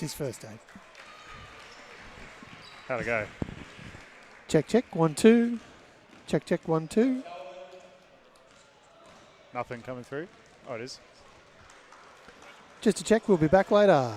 his first aid. How'd it go? Check, check, 1, 2. Check, check, 1, 2. Nothing coming through? Oh, it is. Just to check, we'll be back later.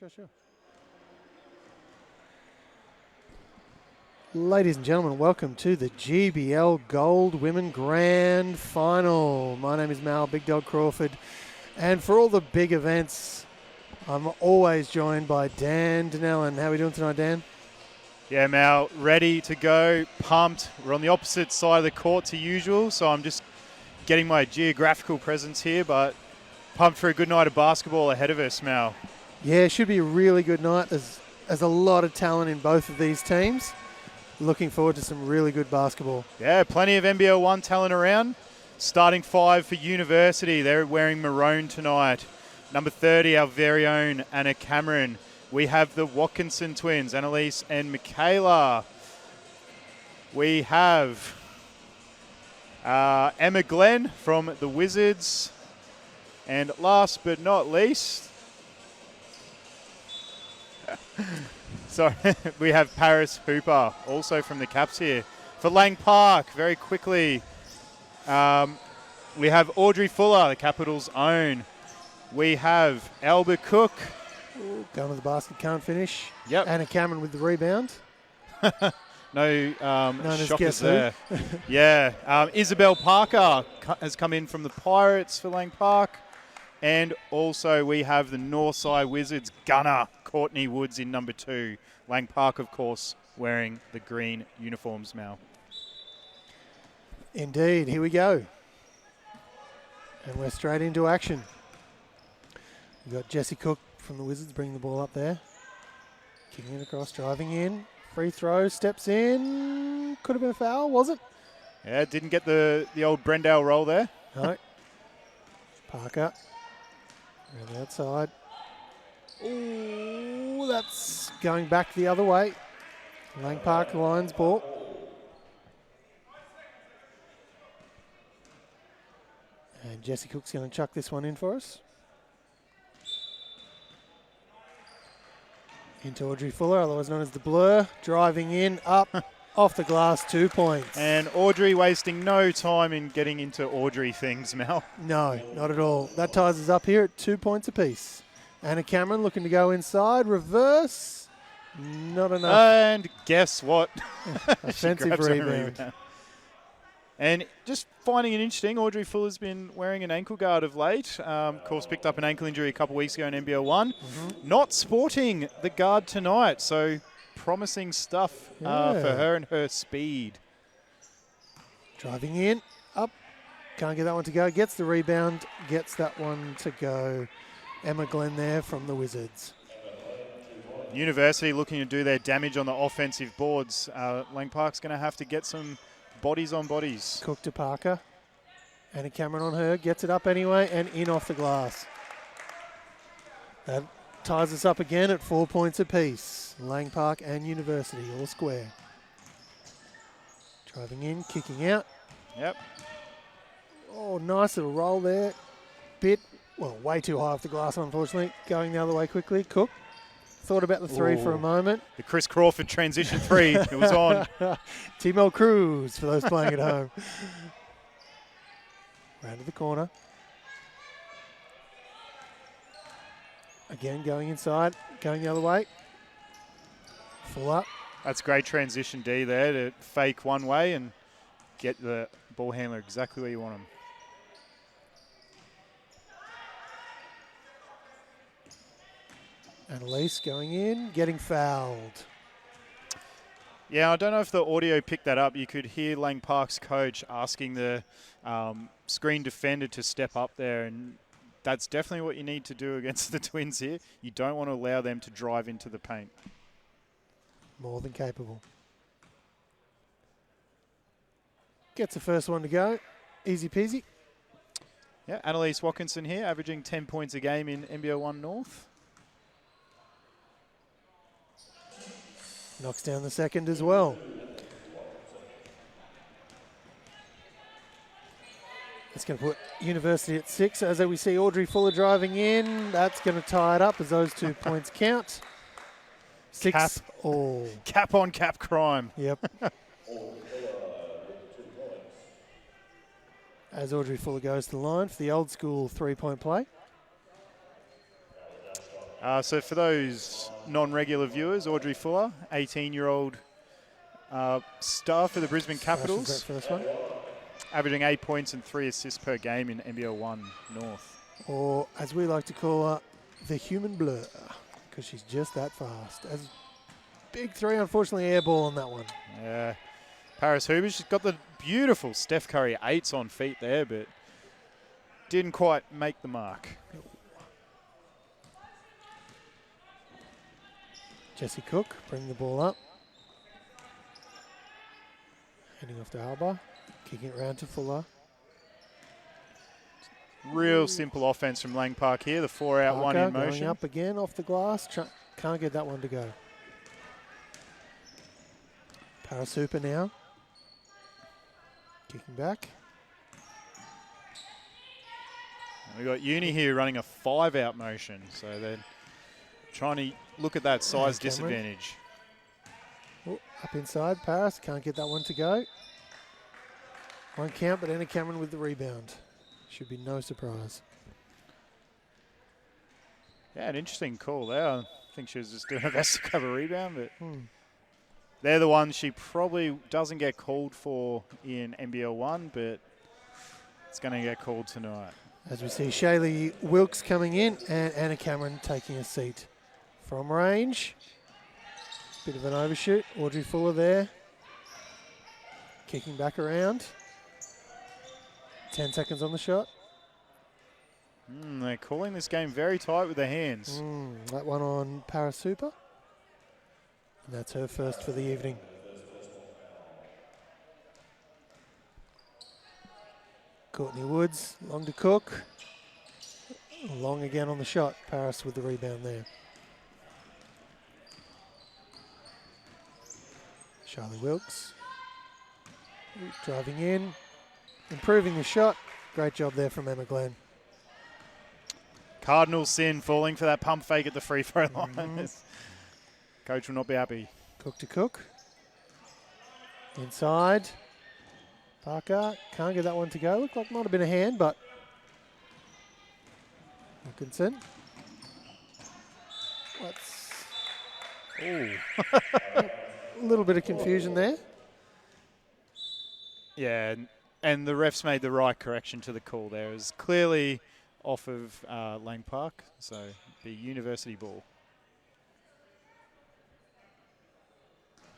Sure. Ladies and gentlemen, welcome to the GBL Gold Women Grand Final. My name is Mal Big Dog Crawford, and for all the big events, I'm always joined by Dan Donnellan. How are we doing tonight, Dan? Yeah, Mal, ready to go, pumped. We're on the opposite side of the court to usual, so I'm just getting my geographical presence here, but pumped for a good night of basketball ahead of us, Mal. Yeah, it should be a really good night. There's a lot of talent in both of these teams. Looking forward to some really good basketball. Yeah, plenty of NBL 1 talent around. Starting 5 for University. They're wearing maroon tonight. Number 30, our very own Anna Cameron. We have the Watkinson twins, Annalise and Michaela. We have Emma Glenn from the Wizards. And last but not least, sorry, we have Paris Hooper, also from the Caps here. For Lang Park, very quickly, we have Audrey Fuller, the Capitals' own. We have Alba Cook. Ooh, going to the basket, can't finish. Yep. Anna Cameron with the rebound. No shockers Guess there. Yeah. Isabel Parker has come in from the Pirates for Lang Park. And also we have the Northside Wizards gunner, Courtney Woods, in number 2. Lang Park, of course, wearing the green uniforms, Mal. Indeed, here we go. And we're straight into action. We've got Jessie Cook from the Wizards bringing the ball up there. Kicking it across, driving in. Free throw, steps in. Could have been a foul, was it? Yeah, didn't get the old Brendale roll there. No. Parker. Around the outside. Ooh, that's going back the other way. Lang Park Lions ball. And Jessie Cook's going to chuck this one in for us. Into Audrey Fuller, otherwise known as the Blur. Driving in, up, off the glass, 2 points. And Audrey wasting no time in getting into Audrey things, Mel. No, not at all. That ties us up here at 2 points apiece. Anna Cameron looking to go inside. Reverse. Not enough. And guess what? Offensive rebound. And just finding it interesting, Audrey Fuller's been wearing an ankle guard of late. Of course, picked up an ankle injury a couple of weeks ago in NBL 1. Mm-hmm. Not sporting the guard tonight, so promising stuff for her and her speed. Driving in, up. Can't get that one to go. Gets the rebound, gets that one to go. Emma Glenn there from the Wizards. University looking to do their damage on the offensive boards. Lang Park's going to have to get some bodies on bodies. Cook to Parker. Anna Cameron on her. Gets it up anyway and in off the glass. That ties us up again at 4 points apiece. Lang Park and University all square. Driving in, kicking out. Yep. Oh, nice little roll there. Way too high off the glass, unfortunately. Going the other way quickly. Cook. Thought about the three for a moment. The Chris Crawford transition 3. It was on. T-Mel Cruz for those playing at home. Round to the corner. Again, going inside. Going the other way. Full up. That's great transition D there to fake one way and get the ball handler exactly where you want him. Annalise going in, getting fouled. Yeah, I don't know if the audio picked that up. You could hear Lang Park's coach asking the screen defender to step up there, and that's definitely what you need to do against the Twins here. You don't want to allow them to drive into the paint. More than capable. Gets the first one to go. Easy peasy. Yeah, Annalise Watkinson here, averaging 10 points a game in NBL 1 North. Knocks down the second as well. It's going to put University at 6. As we see Audrey Fuller driving in, that's going to tie it up as those 2 points count. 6 Cap. all. Cap on cap crime. Yep. As Audrey Fuller goes to the line for the old school 3-point play. So for those non-regular viewers, Audrey Fuller, 18-year-old star for the Brisbane Capitals, For this one. averaging 8 points and 3 assists per game in NBL 1 North. Or, as we like to call her, the human blur, because she's just that fast. As big three, unfortunately, air ball on that one. Yeah. Paris Huber, she's got the beautiful Steph Curry 8s on feet there, but didn't quite make the mark. Jessie Cook, bring the ball up. Heading off to Alba, kicking it round to Fuller. Real simple offense from Lang Park here. The 4-out, 1 in motion. Going up again off the glass. Can't get that one to go. Parasuper now. Kicking back. We've got Uni here running a 5-out motion. So they're trying to look at that size disadvantage. Oh, up inside. Paris can't get that one to go. One count, but Anna Cameron with the rebound. Should be no surprise. Yeah, an interesting call there. I think she was just doing her best to cover a rebound, but they're the ones she probably doesn't get called for in NBL 1, but it's going to get called tonight. As we see Shaylee Wilkes coming in and Anna Cameron taking a seat from range. Bit of an overshoot. Audrey Fuller there. Kicking back around. 10 seconds on the shot. They're calling this game very tight with their hands. That one on Parasuper. And that's her first for the evening. Courtney Woods, long to Cook. Long again on the shot. Paris with the rebound there. Charlie Wilkes. Driving in. Improving the shot. Great job there from Emma Glenn. Cardinal sin, falling for that pump fake at the free throw line. Coach will not be happy. Cook to Cook. Inside. Parker can't get that one to go. Looked like might have been a hand, but Wilkinson. A little bit of confusion there. Yeah, and the refs made the right correction to the call there. It was clearly off of Lang Park, so the University ball.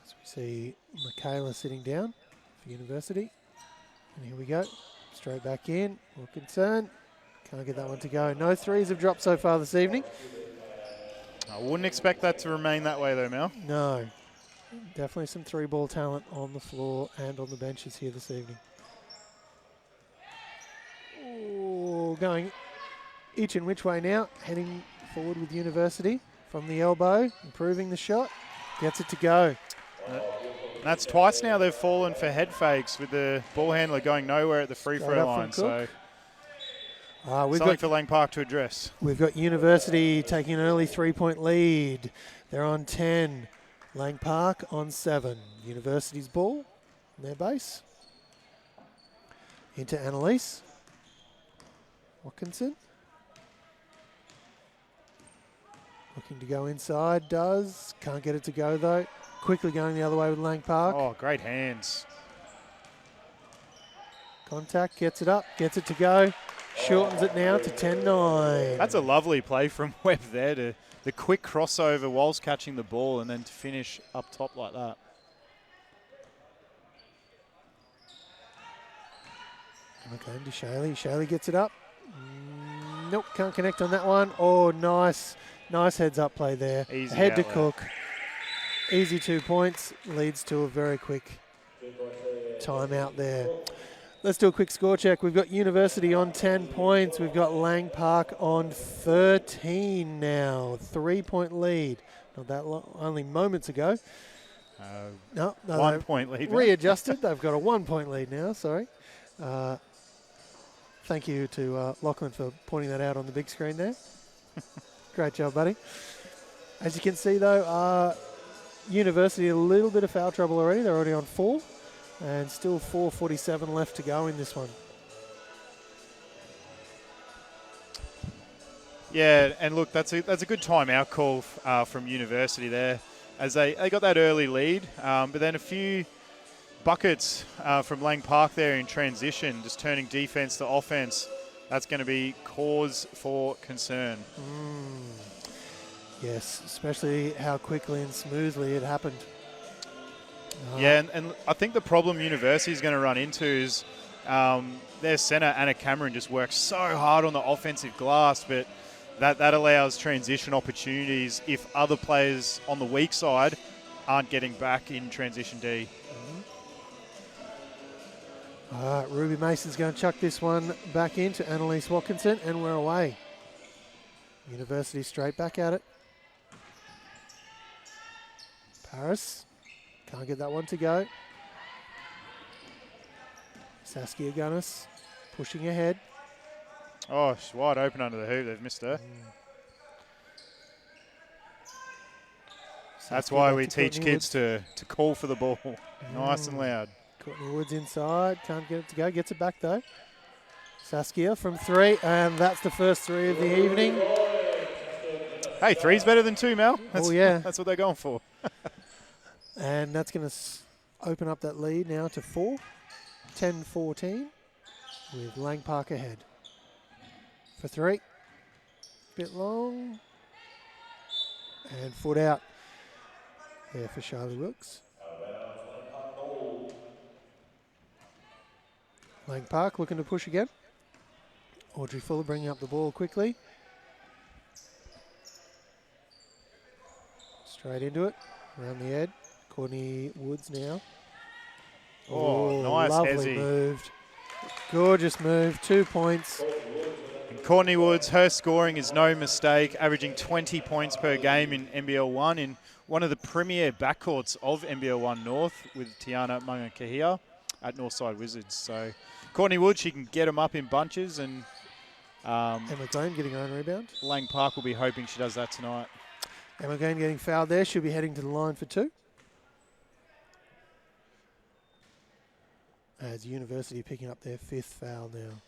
As we see Michaela sitting down for University. And here we go. Straight back in. Wilkinson. Can't get that one to go. No threes have dropped so far this evening. I wouldn't expect that to remain that way though, Mel. No. Definitely some three-ball talent on the floor and on the benches here this evening. Oh, going each and which way now. Heading forward with University from the elbow. Improving the shot. Gets it to go. That's twice now they've fallen for head fakes with the ball handler going nowhere at the free throw line. So we've something for Lang Park to address. We've got University taking an early 3-point lead. They're on 10. Lang Park on 7. University's ball on their base. Into Annalise. Watkinson. Looking to go inside, does. Can't get it to go though. Quickly going the other way with Lang Park. Oh, great hands. Contact, gets it up, gets it to go. Shortens it now to 10-9. That's a lovely play from Webb there, to the quick crossover whilst catching the ball and then to finish up top like that. Okay, to Shaylee. Shaylee gets it up. Nope, can't connect on that one. Oh, nice. Nice heads-up play there. Easy Head to outlet. Cook. Easy 2 points. Leads to a very quick timeout there. Let's do a quick score check. We've got University on 10 points. We've got Lang Park on 13 now. 3-point lead. Not that long, only moments ago. No, 1 point lead. Readjusted. They've got a 1-point lead now, sorry. Thank you to Lachlan for pointing that out on the big screen there. Great job, buddy. As you can see, though, University a little bit of foul trouble already. They're already on 4. And still 4:47 left to go in this one. Yeah, and look, that's a good timeout call from University there, as they got that early lead, but then a few buckets from Lang Park there in transition, just turning defense to offense. That's going to be cause for concern. Yes, especially how quickly and smoothly it happened. Yeah, and I think the problem University is going to run into is their centre, Anna Cameron, just works so hard on the offensive glass, but that allows transition opportunities if other players on the weak side aren't getting back in transition D. All right, Ruby Mason's going to chuck this one back into Annalise Watkinson, and we're away. University straight back at it. Paris can't get that one to go. Saskia Gunnis pushing ahead. Oh, she's wide open under the hoop. They've missed her. That's why we teach kids to call for the ball nice and loud. Courtney Woods inside, can't get it to go, gets it back though. Saskia from 3, and that's the first 3 of the evening. Hey, 3's better than 2, Mel. Yeah. That's what they're going for. And that's going to open up that lead now to 4, 10-14, with Lang Park ahead. For 3, bit long, and foot out there for Charlie Wilkes. Lang Park looking to push again. Audrey Fuller bringing up the ball quickly. Straight into it, around the head. Courtney Woods now. Oh, nice, lovely Hezzy. moved. Gorgeous move, 2 points. And Courtney Woods, her scoring is no mistake, averaging 20 points per game in NBL 1 in one of the premier backcourts of NBL 1 North with Tiana Mangakahia at Northside Wizards. So Courtney Woods, she can get them up in bunches, and Emma Glenn getting her own rebound. Lang Park will be hoping she does that tonight. Emma Glenn getting fouled there. She'll be heading to the line for 2. As University picking up their 5th foul now.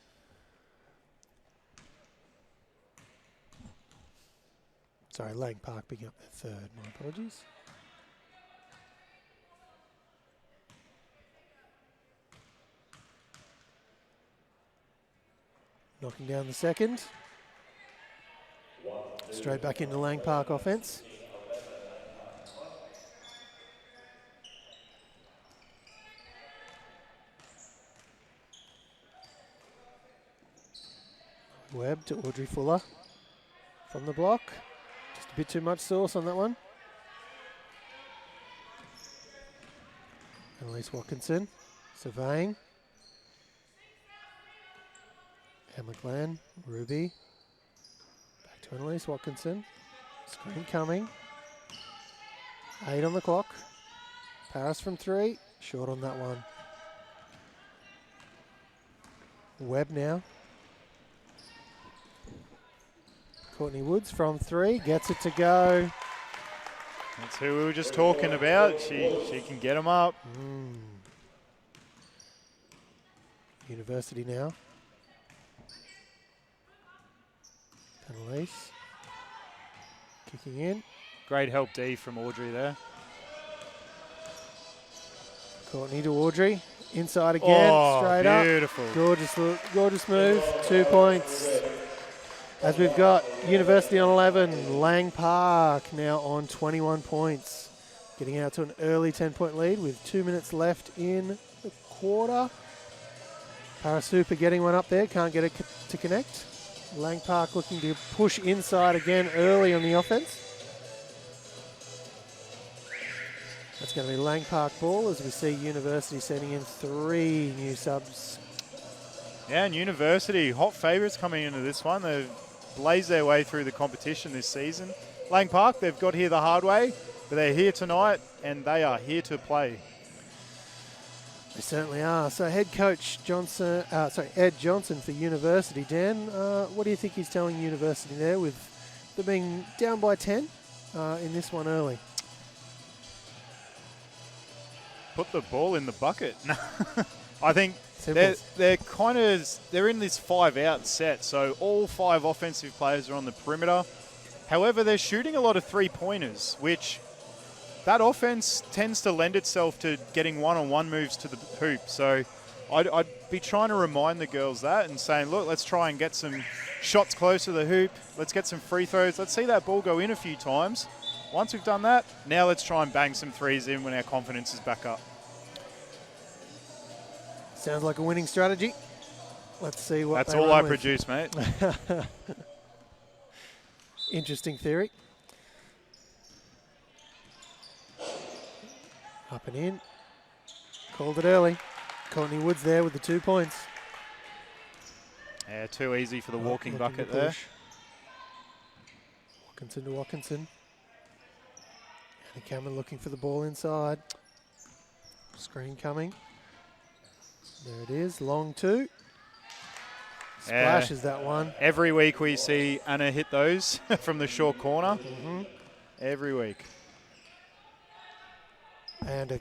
Sorry, Lang Park picking up their 3rd. My apologies. Knocking down the 2nd. Straight back into Lang Park offense. Webb to Audrey Fuller from the block. Just a bit too much sauce on that one. Annalise Watkinson surveying. Emma Glenn, Ruby. Back to Annalise Watkinson. Screen coming. 8 on the clock. Paris from 3. Short on that one. Webb now. Courtney Woods from 3. Gets it to go. That's who we were just talking about. She can get them up. University now. Annalise. Kicking in. Great help D from Audrey there. Courtney to Audrey. Inside again. Oh, straight beautiful. up. Gorgeous move. 2 points. As we've got University on 11. Lang Park now on 21 points. Getting out to an early 10-point lead with 2 minutes left in the quarter. Parasuper getting one up there. Can't get it to connect. Lang Park looking to push inside again early on the offense. That's going to be Lang Park ball as we see University sending in 3 new subs. Yeah, and University, hot favourites coming into this one. They've blazed their way through the competition this season. Lang Park, they've got here the hard way, but they're here tonight and they are here to play. They certainly are. So head coach Ed Johnson for University. Dan, what do you think he's telling University there with them being down by 10 in this one early? Put the ball in the bucket. I think They're in this 5-out set, so all 5 offensive players are on the perimeter. However, they're shooting a lot of 3-pointers, which that offense tends to lend itself to getting one-on-one moves to the hoop. So I'd be trying to remind the girls that and saying, look, let's try and get some shots close to the hoop. Let's get some free throws. Let's see that ball go in a few times. Once we've done that, now let's try and bang some threes in when our confidence is back up. Sounds like a winning strategy. Let's see what That's all I produce, mate. Interesting theory. Up and in. Called it early. Courtney Woods there with the 2 points. Yeah, too easy for the walking bucket there. Watkinson to Watkinson. And Cameron looking for the ball inside. Screen coming. There it is, long 2. Splashes that one. Every week we see Anna hit those from the short corner. Mm-hmm. Every week. And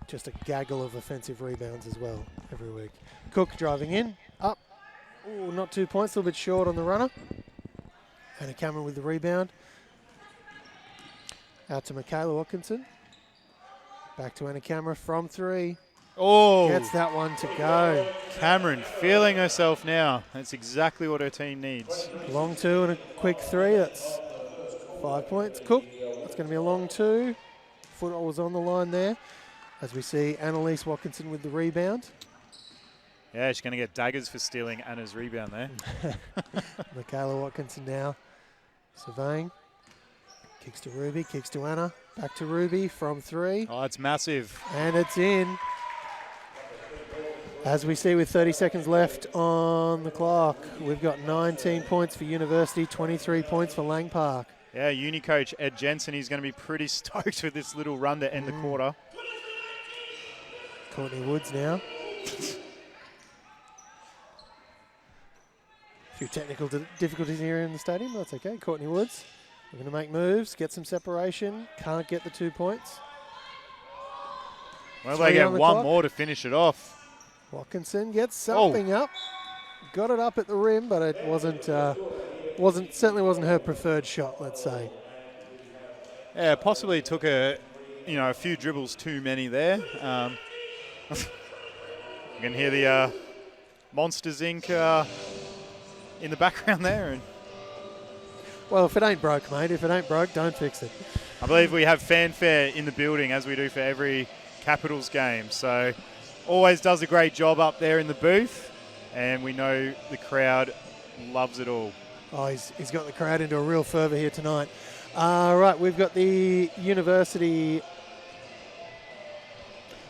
just a gaggle of offensive rebounds as well every week. Cook driving in, up. Ooh, not 2 points, a little bit short on the runner. And Cameron with the rebound. Out to Michaela Watkinson. Back to Anna Cameron from 3. Oh, gets that one to go. Cameron feeling herself now. That's exactly what her team needs. Long 2 and a quick 3. That's 5 points. Cook, that's going to be a long 2. Foot was on the line there. As we see Annalise Watkinson with the rebound. Yeah, she's going to get daggers for stealing Anna's rebound there. Michaela Watkinson now surveying. Kicks to Ruby, kicks to Anna. Back to Ruby from 3. Oh, it's massive. And it's in. As we see with 30 seconds left on the clock, we've got 19 points for University, 23 points for Lang Park. Yeah, uni coach Ed Jensen, he's going to be pretty stoked with this little run to end the quarter. Courtney Woods now. A few technical difficulties here in the stadium, that's okay. Courtney Woods, we're going to make moves, get some separation, can't get the 2 points. Well, they get one more to finish it off. Watkinson gets something up. Got it up at the rim, but it certainly wasn't her preferred shot, let's say. Yeah, possibly took a few dribbles too many there. You can hear the Monsters Inc. In the background there. Well, if it ain't broke, mate, if it ain't broke, don't fix it. I believe we have fanfare in the building, as we do for every Capitals game. So always does a great job up there in the booth, and we know the crowd loves it all. Oh, he's got the crowd into a real fervour here tonight. Right, we've got the University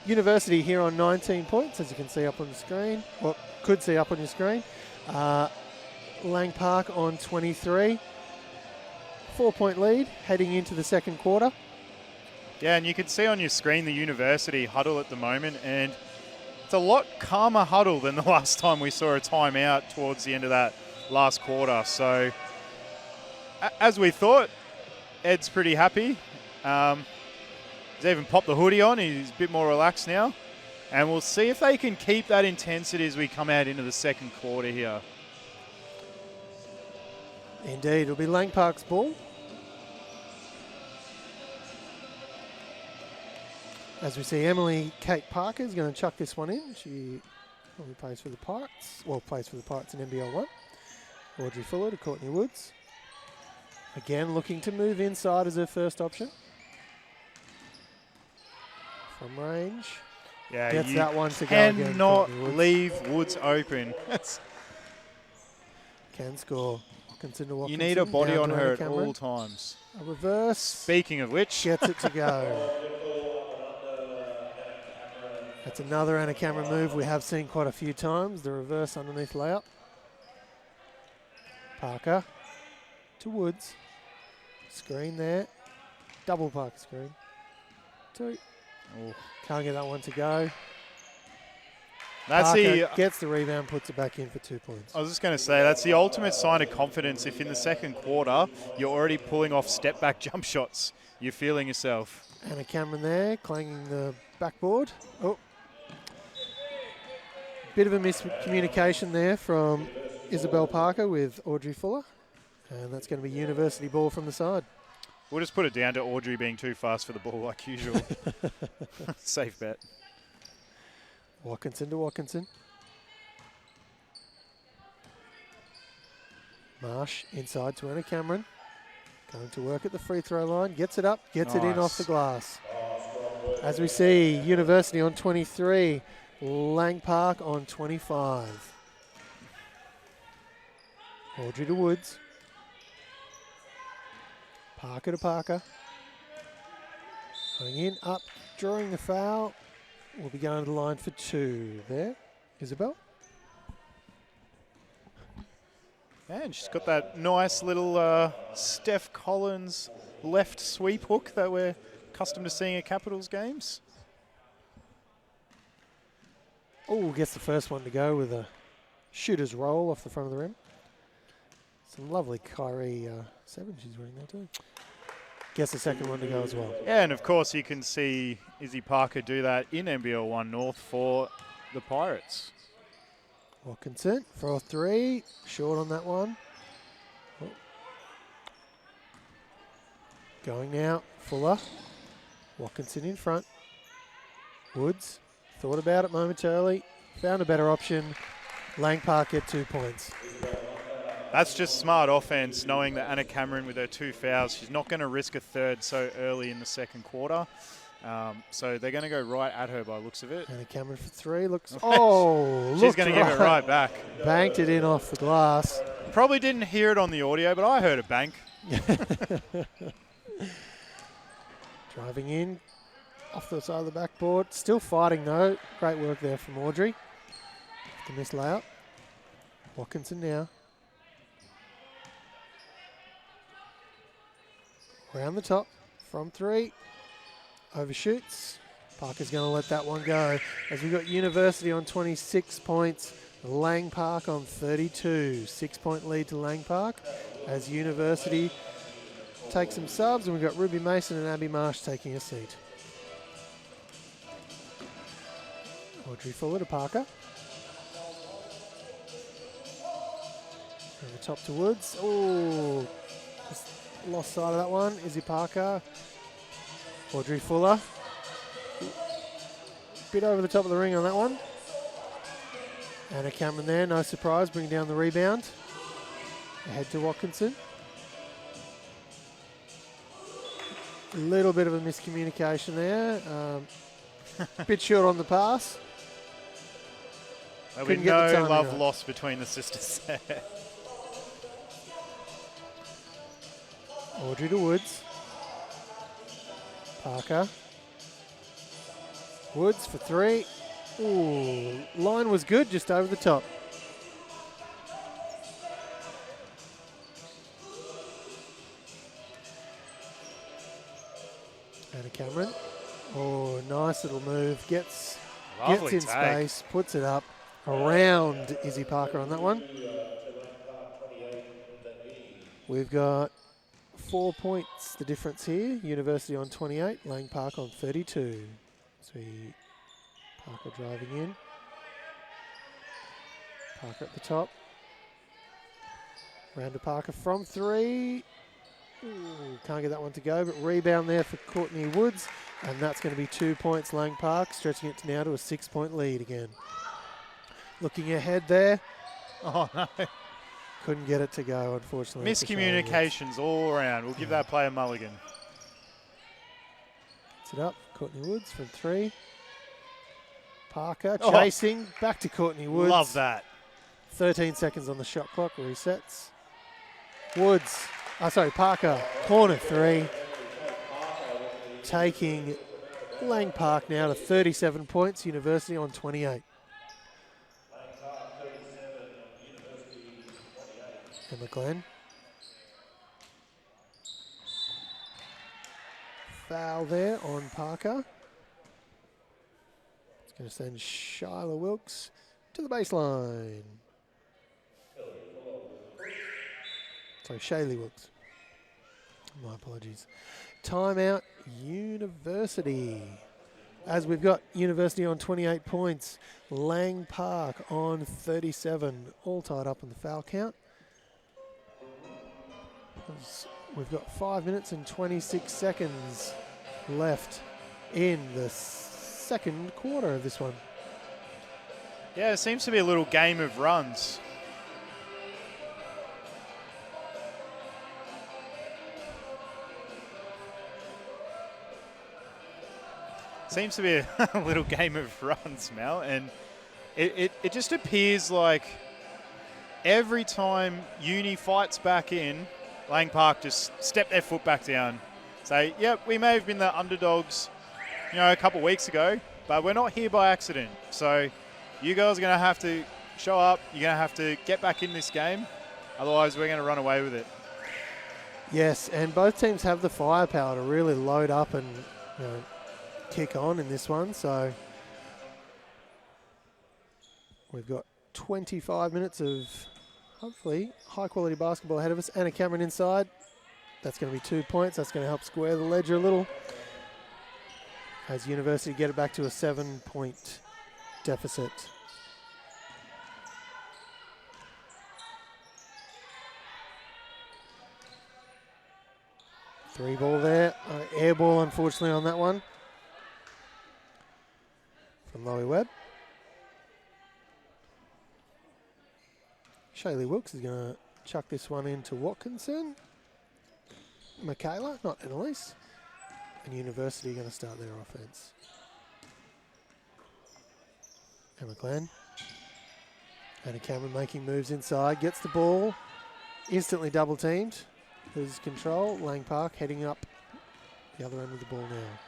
here on 19 points, as you can see up on the screen, or could see up on your screen. Lang Park on 23. 4-point lead heading into the second quarter. Yeah, and you can see on your screen the University huddle at the moment, and it's a lot calmer huddle than the last time we saw a timeout towards the end of that last quarter. So, as we thought, Ed's pretty happy. He's even popped the hoodie on. He's a bit more relaxed now. And we'll see if they can keep that intensity as we come out into the second quarter here. Indeed, it'll be Lang Park's ball. As we see, Emily Kate Parker is going to chuck this one in. She probably plays for the Pirates. Well, plays for the Pirates in NBL 1. Audrey Fuller to Courtney Woods. Again, looking to move inside as her first option. From range. Yeah, gets that one to go again. Cannot leave Woods open. Can score. You need a body on her at all times. A reverse. Speaking of which. Gets it to go. That's another Anna Cameron move we have seen quite a few times. The reverse underneath layup. Parker to Woods. Screen there. Double Parker screen. 2. Oh. Can't get that one to go. That's Parker gets the rebound, puts it back in for 2 points. I was just going to say, that's the ultimate sign of confidence. If in the second quarter, you're already pulling off step-back jump shots, you're feeling yourself. Anna Cameron there, clanging the backboard. Oh. Bit of a miscommunication there from Isabel Parker with Audrey Fuller. And that's going to be University ball from the side. We'll just put it down to Audrey being too fast for the ball like usual. Safe bet. Watkinson to Watkinson. Marsh inside to Anna Cameron. Going to work at the free throw line. Gets it up, gets it in off the glass. As we see, University on 23, Lang Park on 25. Audrey to Woods. Parker to Parker. Going in, up, drawing the foul. We'll be going to the line for 2 there. Isabel. And she's got that nice little Steph Collins left sweep hook that we're accustomed to seeing at Capitals games. Oh, gets the first one to go with a shooter's roll off the front of the rim. Some lovely Kyrie 7 she's wearing there too. Gets the second one to go as well. Yeah, and of course you can see Izzy Parker do that in NBL 1 North for the Pirates. Watkinson for a 3, short on that one. Oh. Going now, Fuller. Watkinson in front. Woods thought about it momentarily, found a better option. Lang Park get 2 points. That's just smart offense, knowing that Anna Cameron with her 2 fouls, she's not going to risk a third so early in the second quarter. So they're going to go right at her by looks of it. Anna Cameron for 3, looks, oh, she's going to give it right back. Banked it in off the glass. Probably didn't hear it on the audio, but I heard a bank. Driving in, off the side of the backboard. Still fighting though. Great work there from Audrey. The missed layup. Watkinson now. Around the top, from 3. Overshoots. Parker's going to let that one go. As we've got University on 26 points, Lang Park on 32. 6-point lead to Lang Park as University take some subs, and we've got Ruby Mason and Abby Marsh taking a seat. Audrey Fuller to Parker. From the top to Woods. Oh, just lost sight of that one. Izzy Parker. Audrey Fuller. Bit over the top of the ring on that one. Anna Cameron there, no surprise, bringing down the rebound. Ahead to Watkinson. A little bit of a miscommunication there. Bit short on the pass. There'll be no love lost between the sisters there. Audrey to Woods. Parker. Woods for 3. Ooh, line was good, just over the top. Anna Cameron. Oh, nice little move. Gets in space, puts it up around Izzy Parker on that one. We've got 4 points, the difference here. University on 28, Lang Park on 32. So Parker driving in. Parker at the top. Round to Parker from 3. Ooh, can't get that one to go, but rebound there for Courtney Woods. And that's going to be 2 points, Lang Park, stretching it now to a 6-point lead again. Looking ahead there. Oh, no. Couldn't get it to go, unfortunately. Miscommunications all around. We'll give that player a mulligan. Gets it up. Courtney Woods from 3. Parker chasing. Back to Courtney Woods. Love that. 13 seconds on the shot clock. Resets. Woods. Parker. Corner 3. Taking Lang Park now to 37 points. University on 28. Emma Glenn. Foul there on Parker. It's going to send Shyla Wilkes to the baseline. Sorry, Shaylee Wilkes. My apologies. Timeout, University. as we've got University on 28 points, Lang Park on 37, all tied up in the foul count. We've got 5 minutes and 26 seconds left in the second quarter of this one. Yeah, it seems to be a little game of runs. Seems to be a little game of runs, Mel, and it just appears like every time Uni fights back in, Lang Park just step their foot back down. Say, yep, we may have been the underdogs, a couple of weeks ago, but we're not here by accident. So you guys are going to have to show up. You're going to have to get back in this game. Otherwise, we're going to run away with it. Yes, and both teams have the firepower to really load up and kick on in this one. So we've got 25 minutes of hopefully high quality basketball ahead of us. Anna Cameron inside. That's going to be 2 points. That's going to help square the ledger a little as University get it back to a 7-point deficit. Three ball there. Air ball, unfortunately, on that one. From Lowy Webb. Shaylee Wilkes is going to chuck this one into Watkinson. Michaela, not Annalise. And University going to start their offense. Emma Glenn. Anna Cameron making moves inside. Gets the ball. Instantly double teamed. Loses control. Lang Park heading up the other end of the ball now.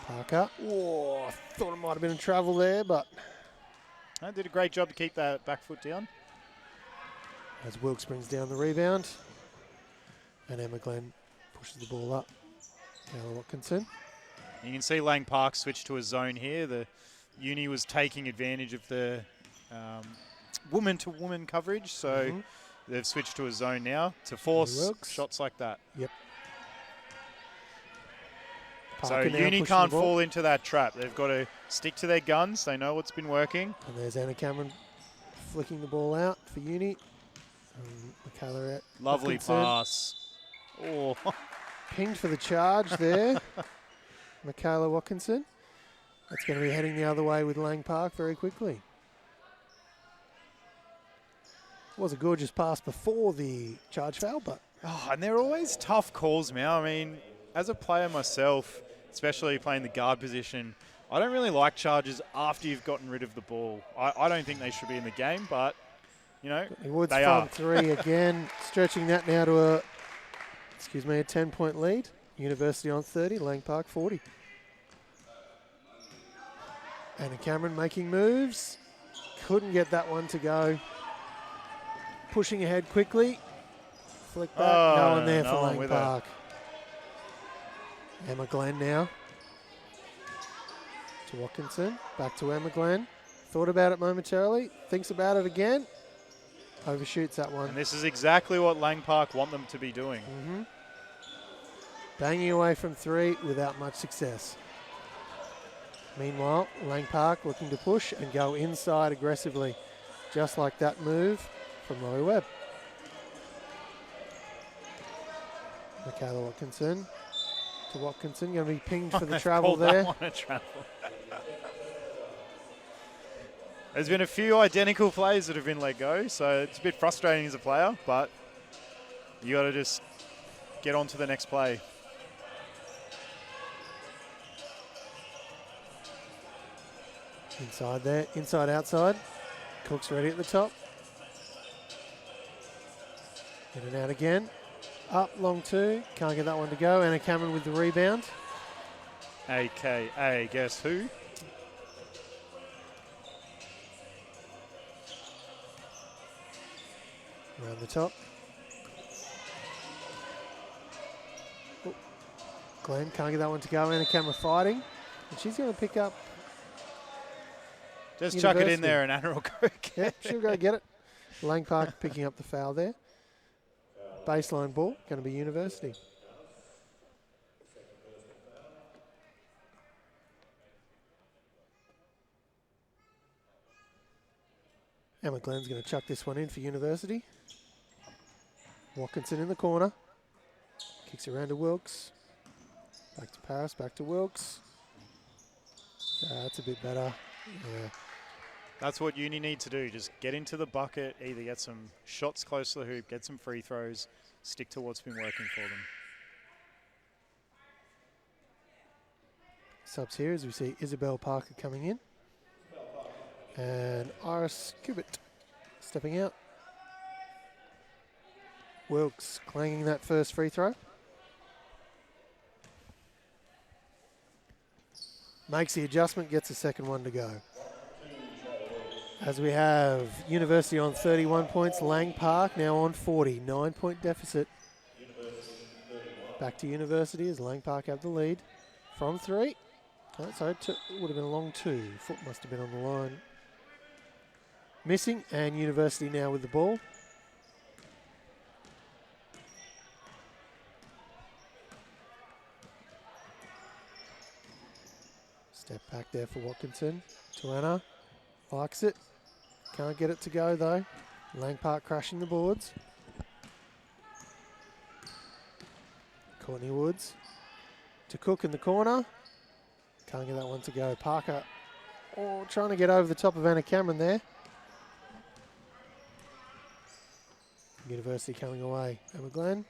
Parker. Oh, I thought it might have been a travel there, but I did a great job to keep that back foot down. As Wilkes brings down the rebound. And Emma Glenn pushes the ball up. Taylor Watkinson. You can see Lang Park switch to a zone here. The Uni was taking advantage of the woman-to-woman coverage, so they've switched to a zone now to force shots like that. Yep. So Uni can't fall into that trap. They've got to stick to their guns. They know what's been working. And there's Anna Cameron flicking the ball out for Uni. Michaela out. Lovely pass. Oh. Pinged for the charge there. Michaela Watkinson. That's going to be heading the other way with Lang Park very quickly. Was a gorgeous pass before the charge foul, but... Oh, and they're always tough calls, Mal. I mean, as a player myself, especially playing the guard position, I don't really like charges after you've gotten rid of the ball. I don't think they should be in the game, but, Woods they from are. three again, stretching that now to a 10-point lead. University on 30, Lang Park 40. Anna Cameron making moves. Couldn't get that one to go. Pushing ahead quickly. Flick back. No one there for Lang Park. Emma Glenn now. To Watkinson. Back to Emma Glenn. Thought about it momentarily. Thinks about it again. Overshoots that one. And this is exactly what Lang Park want them to be doing. Banging away from three without much success. Meanwhile, Lang Park looking to push and go inside aggressively. Just like that move from Lowy Webb. Michaela Watkinson to Watkinson. Going to be pinged for the travel there. That one a travel. There's been a few identical plays that have been let go, so it's a bit frustrating as a player, but you got to just get on to the next play. Inside there, inside, outside. Cook's ready at the top. In and out again. Up, long two. Can't get that one to go. Anna Cameron with the rebound. AKA, guess who? Around the top. Oh. Glenn can't get that one to go. Anna Cameron fighting. And she's going to pick up. Just chuck it in there and Anna will go get it. She'll go get it. Lang Park picking up the foul there. Baseline ball, going to be University. Emma Glenn's going to chuck this one in for University. Watkinson in the corner. Kicks around to Wilkes. Back to Paris, back to Wilkes. That's a bit better. Yeah. That's what Uni need to do. Just get into the bucket, either get some shots close to the hoop, get some free throws, stick to what's been working for them. Subs here as we see Isabel Parker coming in. And Iris Cubitt stepping out. Wilkes clanging that first free throw. Makes the adjustment, gets the second one to go. As we have University on 31 points, Lang Park now on 40. 9-point deficit. Back to University as Lang Park have the lead. From 3. Oh, sorry, it would have been a long 2. Foot must have been on the line. Missing, and University now with the ball. Step back there for Watkinson. Tuana likes it. Can't get it to go though. Lang Park crashing the boards. Courtney Woods to Cook in the corner. Can't get that one to go. Parker trying to get over the top of Anna Cameron there. University coming away. Emma Glenn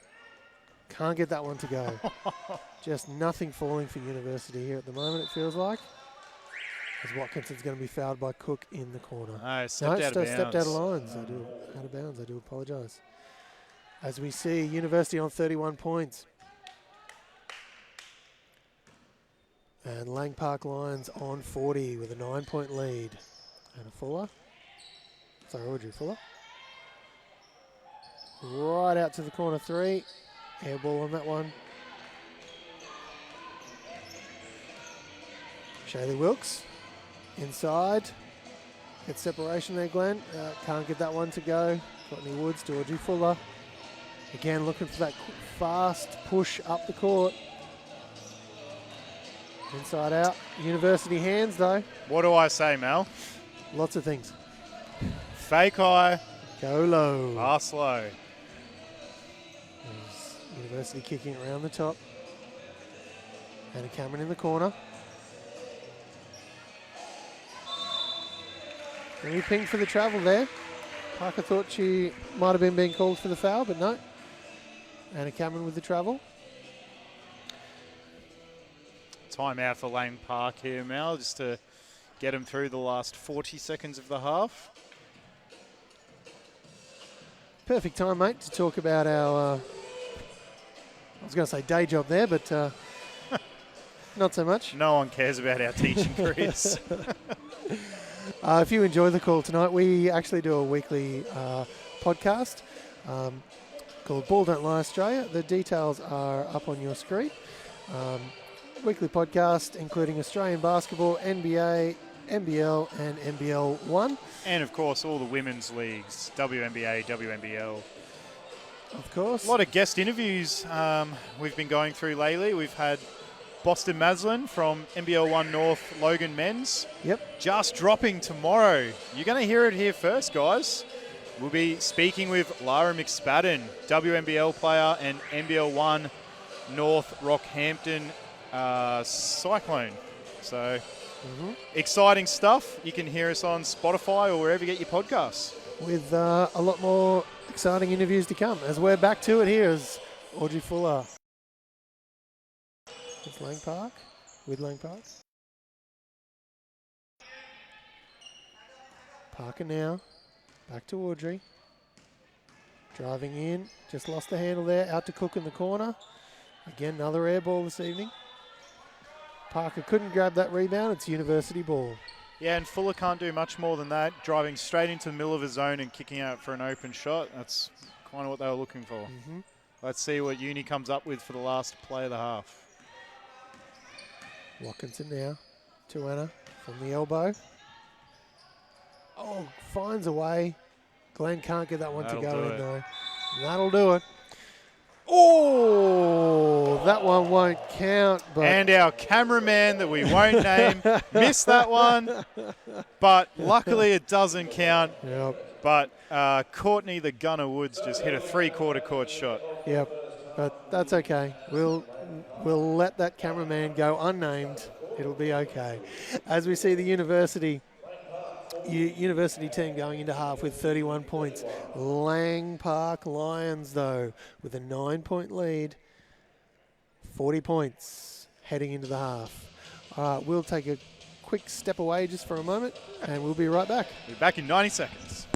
can't get that one to go. Just nothing falling for University here at the moment, it feels like. As Watkinson's going to be fouled by Cook in the corner. Stepped out of lines. Out of bounds. I do apologise. As we see University on 31 points. And Lang Park Lions on 40 with a 9-point lead. Anna Fuller. Sorry, Audrey Fuller. Right out to the corner 3. Air ball on that one. Shaylee Wilkes inside. Gets separation there, Glenn. Can't get that one to go. Courtney Woods to Audrey Fuller. Again, looking for that fast push up the court. Inside out. University hands, though. What do I say, Mel? Lots of things. Fake high. Go low. Pass low. University kicking around the top. Anna Cameron in the corner. Any ping for the travel there. Parker thought she might have been being called for the foul, but no. Anna Cameron with the travel. Timeout for Lang Park here, Mel, just to get them through the last 40 seconds of the half. Perfect time, mate, to talk about our, I was going to say day job there, but not so much. No one cares about our teaching careers. If you enjoy the call tonight, we actually do a weekly podcast called Ball Don't Lie Australia. The details are up on your screen. Weekly podcast including Australian basketball, NBA, NBL and NBL 1. And of course all the women's leagues, WNBA, WNBL. Of course. A lot of guest interviews we've been going through lately. We've had Boston Maslin from NBL 1 North Logan Men's. Yep. Just dropping tomorrow. You're going to hear it here first, guys. We'll be speaking with Lara McSpadden, WNBL player and NBL 1 North Rockhampton Cyclone. So exciting stuff. You can hear us on Spotify or wherever you get your podcasts. With a lot more exciting interviews to come as we're back to it here as Audrey Fuller. It's Lang Park with Lang Park. Parker now. Back to Audrey. Driving in. Just lost the handle there. Out to Cook in the corner. Again, another air ball this evening. Parker couldn't grab that rebound. It's University ball. Yeah, and Fuller can't do much more than that. Driving straight into the middle of a zone and kicking out for an open shot. That's kind of what they were looking for. Let's see what Uni comes up with for the last play of the half. Watkinson now to Anna from the elbow. Oh, finds a way. Glenn can't get that one to go in though. That'll do it. Oh, that one won't count. But And our cameraman that we won't name missed that one. But luckily it doesn't count. Yep. But Courtney, the gunner Woods, just hit a 3/4 court shot. Yep. But that's okay. We'll let that cameraman go unnamed. It'll be okay. As we see the university team going into half with 31 points. Lang Park Lions, though, with a 9-point lead, 40 points heading into the half. We'll take a quick step away just for a moment, and we'll be right back. We'll be back in 90 seconds.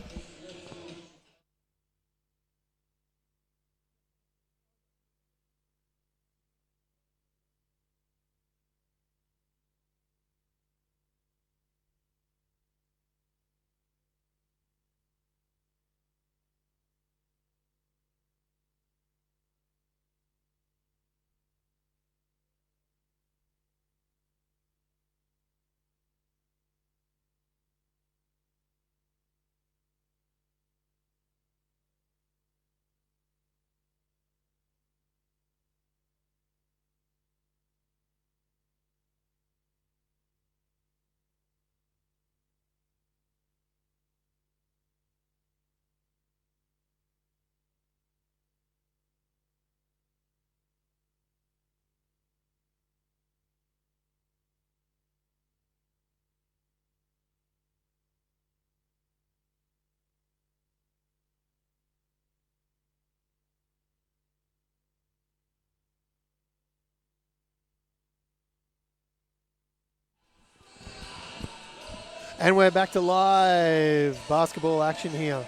And we're back to live basketball action here.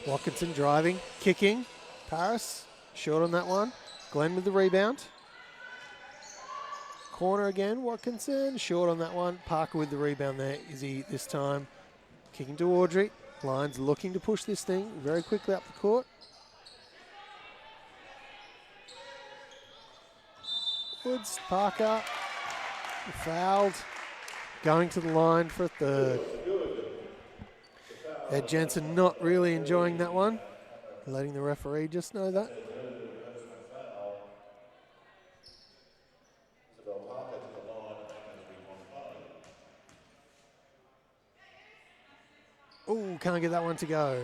Watkinson driving, kicking. Paris, short on that one. Glenn with the rebound. Corner again, Watkinson, short on that one. Parker with the rebound there. Izzy this time kicking to Audrey. Lions looking to push this thing very quickly up the court. Woods, Parker, fouled. Going to the line for a third. Ed Jensen not really enjoying that one. Letting the referee just know that. Oh, can't get that one to go.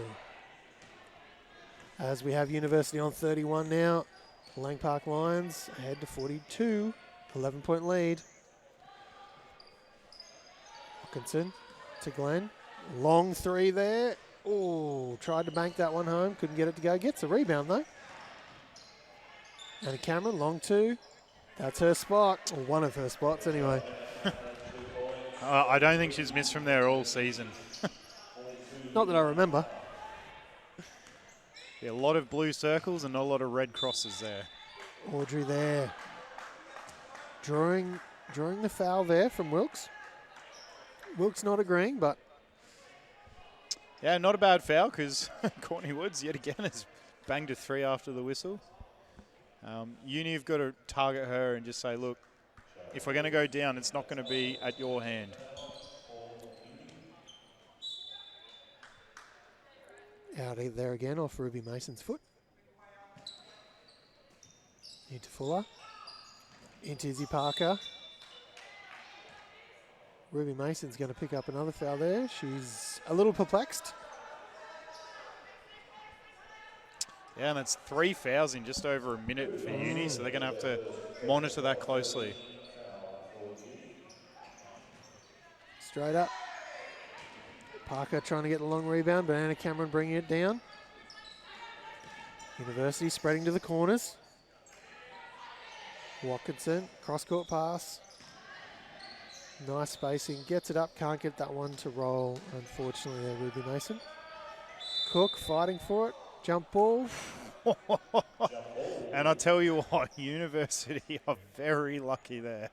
As we have University on 31 now. Lang Park Lions ahead to 42. 11-point lead. Hawkinson to Glenn. Long three there. Oh, tried to bank that one home. Couldn't get it to go. Gets a rebound though. And Cameron, long two. That's her spot. Or one of her spots anyway. I don't think she's missed from there all season. Not that I remember. Yeah, a lot of blue circles and not a lot of red crosses there. Audrey there. Drawing the foul there from Wilkes. Wilkes not agreeing, but... Yeah, not a bad foul because Courtney Woods yet again has banged a three after the whistle. Uni have got to target her and just say, look, if we're going to go down, it's not going to be at your hand. Out there again off Ruby Mason's foot. Into Fuller. Into Izzy Parker. Ruby Mason's going to pick up another foul there. She's a little perplexed. Yeah, and that's 3 fouls in just over a minute for Uni, so they're going to have to monitor that closely. Straight up. Parker trying to get the long rebound, but Anna Cameron bringing it down. University spreading to the corners. Watkinson, cross-court pass. Nice spacing, gets it up, can't get that one to roll, unfortunately there, Ruby Mason. Cook fighting for it, jump ball. And I tell you what, University are very lucky there.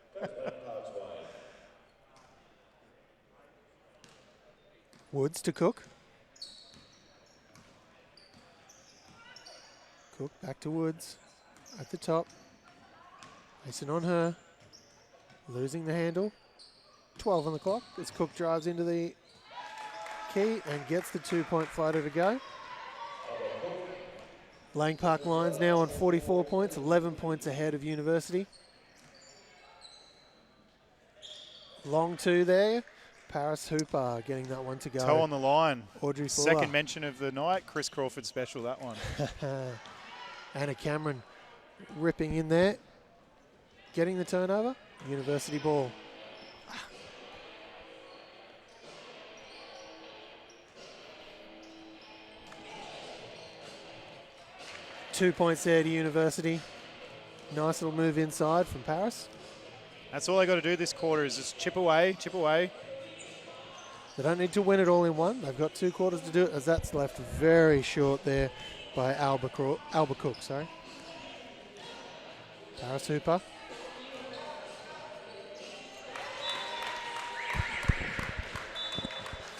Woods to Cook. Cook back to Woods at the top. Mason on her, losing the handle. 12 on the clock as Cook drives into the key and gets the 2-point floater to go. Lang Park Lions now on 44 points, 11 points ahead of University. Long two there. Paris Hooper getting that one to go. Toe on the line. Audrey Fuller. Second mention of the night. Chris Crawford special, that one. Anna Cameron ripping in there. Getting the turnover. University ball. 2 points there to University. Nice little move inside from Paris. That's all they got to do this quarter is just chip away, chip away. They don't need to win it all in one. They've got 2 quarters to do it, as that's left very short there by Albuquerque, sorry. Paris Hooper.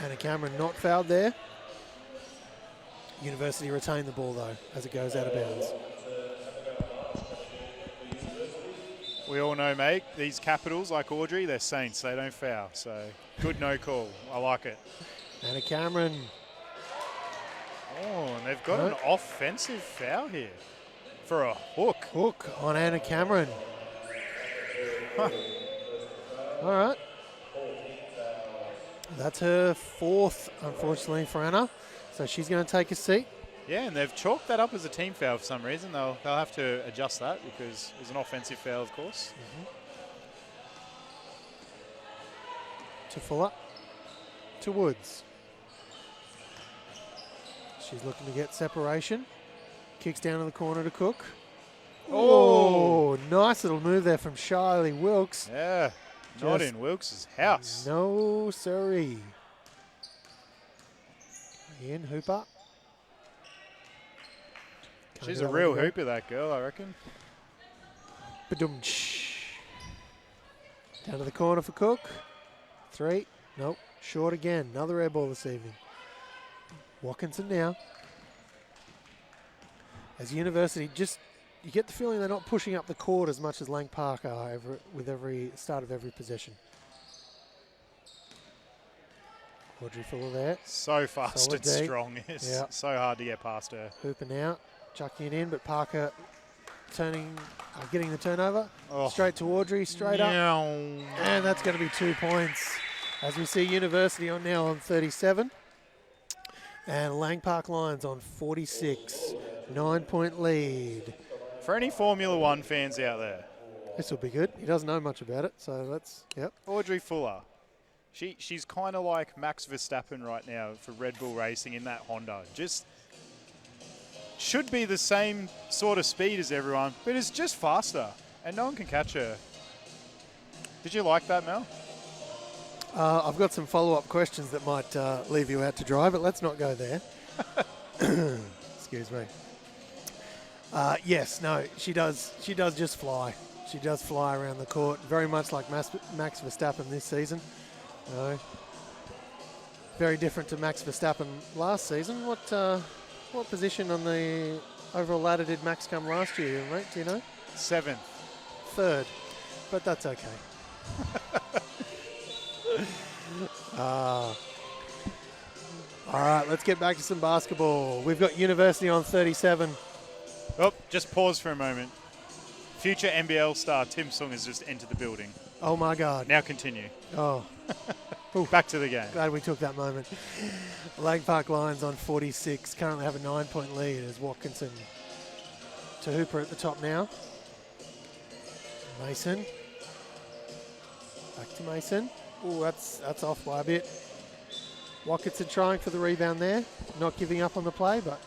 Anna Cameron not fouled there. University retain the ball though as it goes out of bounds. We all know, mate, these Capitals, like Audrey, they're saints. They don't foul. So good no call. I like it. Anna Cameron. Oh, and they've got an offensive foul here for a hook. Hook on Anna Cameron. Huh. All right. That's her 4th, unfortunately, for Anna. So she's going to take a seat. Yeah, and they've chalked that up as a team foul for some reason. They'll have to adjust that because it was an offensive foul, of course. To Fuller. To Woods. She's looking to get separation. Kicks down to the corner to Cook. Oh, nice little move there from Shiley Wilkes. Yeah, not in Wilkes' house. No, siree. Ian Hooper. She's a real hooper, that girl, I reckon. Ba-dum-tsh. Down to the corner for Cook. 3. Nope. Short again. Another air ball this evening. Watkinson now. As University, just you get the feeling they're not pushing up the court as much as Lang Park are with every start of every possession. Audrey Fuller there. So fast Solid and D. strong. It's so hard to get past her. Hooper now. Chucking it in, but Parker getting the turnover. Oh. Straight to Audrey, straight up. And that's going to be 2 points. As we see University now on 37. And Lang Park Lions on 46. 9-point lead. For any Formula One fans out there. This will be good. He doesn't know much about it, so that's, yep. Audrey Fuller. She's kind of like Max Verstappen right now for Red Bull Racing in that Honda. Just should be the same sort of speed as everyone, but it's just faster, and no one can catch her. Did you like that, Mel? I've got some follow-up questions that might leave you out to dry, but let's not go there. Excuse me. Yes, no, she does just fly. She does fly around the court, very much like Max Verstappen this season. Very different to Max Verstappen last season. What position on the overall ladder did Max come last year, mate? Do you know? 7th. 3rd, but that's okay. All right, let's get back to some basketball. We've got University on 37. Oh, just pause for a moment. Future NBL star Tim Sung has just entered the building. Oh my God. Now continue. Oh. Back to the game. Glad we took that moment. Lang Park Lions on 46. Currently have a 9-point lead as Watkinson to Hooper at the top now. Mason. Back to Mason. Oh, that's off by a bit. Watkinson trying for the rebound there. Not giving up on the play, but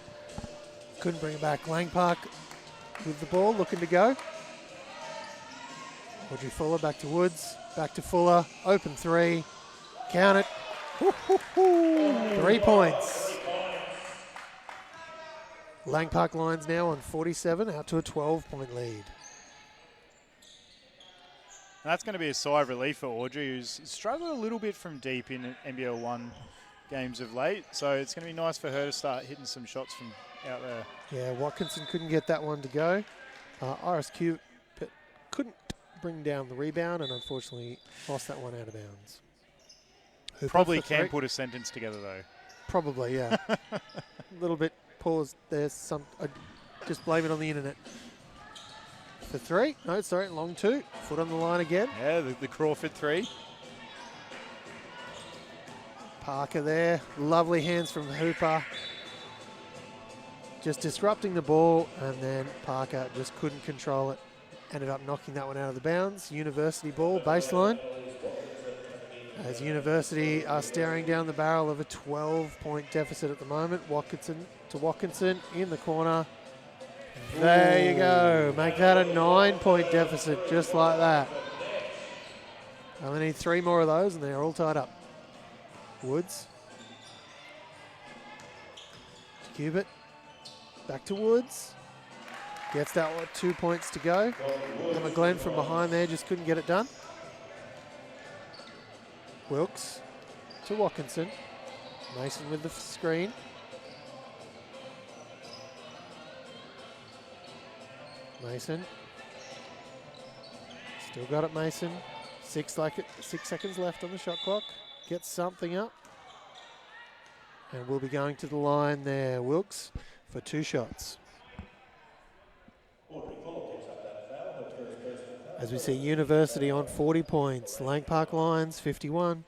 couldn't bring it back. Lang Park with the ball, looking to go. Audrey Fuller back to Woods. Back to Fuller. Open 3. Count it. 3 points. Lang Park Lions now on 47, out to a 12-point lead. That's going to be a sigh of relief for Audrey, who's struggled a little bit from deep in NBL 1 games of late. So it's going to be nice for her to start hitting some shots from out there. Yeah, Watkinson couldn't get that one to go. RSQ couldn't bring down the rebound and unfortunately lost that one out of bounds. Hooper Probably can put a sentence together though. Probably, yeah. A little bit paused there. Just blame it on the internet. For 3. No, sorry, long 2. Foot on the line again. Yeah, the Crawford 3. Parker there. Lovely hands from Hooper. Just disrupting the ball, and then Parker just couldn't control it. Ended up knocking that one out of the bounds. University ball, baseline. As University are staring down the barrel of a 12-point deficit at the moment. Watkinson to Watkinson in the corner. There you go. Make that a 9-point deficit, just like that. Only need 3 more of those, and they're all tied up. Woods. To Cubitt. Back to Woods. Gets that one, 2 points to go. Emma Glenn from behind there just couldn't get it done. Wilkes to Watkinson. Mason with the screen. Mason. Still got it, Mason. 6 seconds left on the shot clock. Gets something up. And we'll be going to the line there. Wilkes for 2 shots. As we see University on 40 points. Lang Park Lions 51.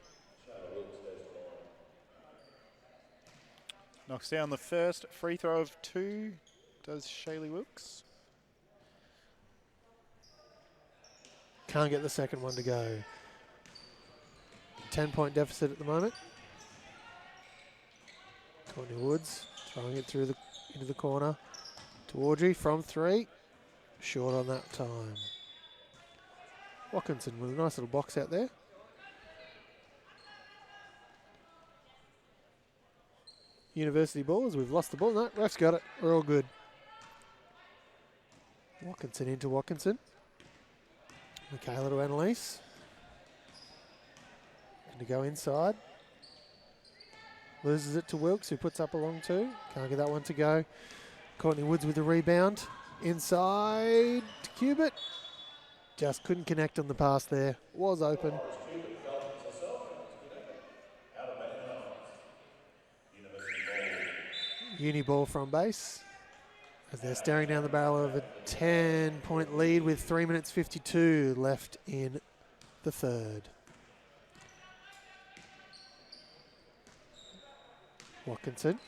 Knocks down the first free throw of 2. Does Shaylee Wilkes. Can't get the second one to go. 10-point deficit at the moment. Courtney Woods throwing it through into the corner to Audrey from 3. Short on that time. Watkinson with a nice little box out there. University ball as we've lost the ball. No, ref's got it. We're all good. Watkinson into Watkinson. Michaela to Annalise. Going to go inside. Loses it to Wilkes, who puts up a long 2. Can't get that one to go. Courtney Woods with the rebound. Inside to Cubitt. Just couldn't connect on the pass there. Was open. Uni ball from base. As they're staring down the barrel of a 10-point lead with 3 minutes 52 left in the third. Watkinson.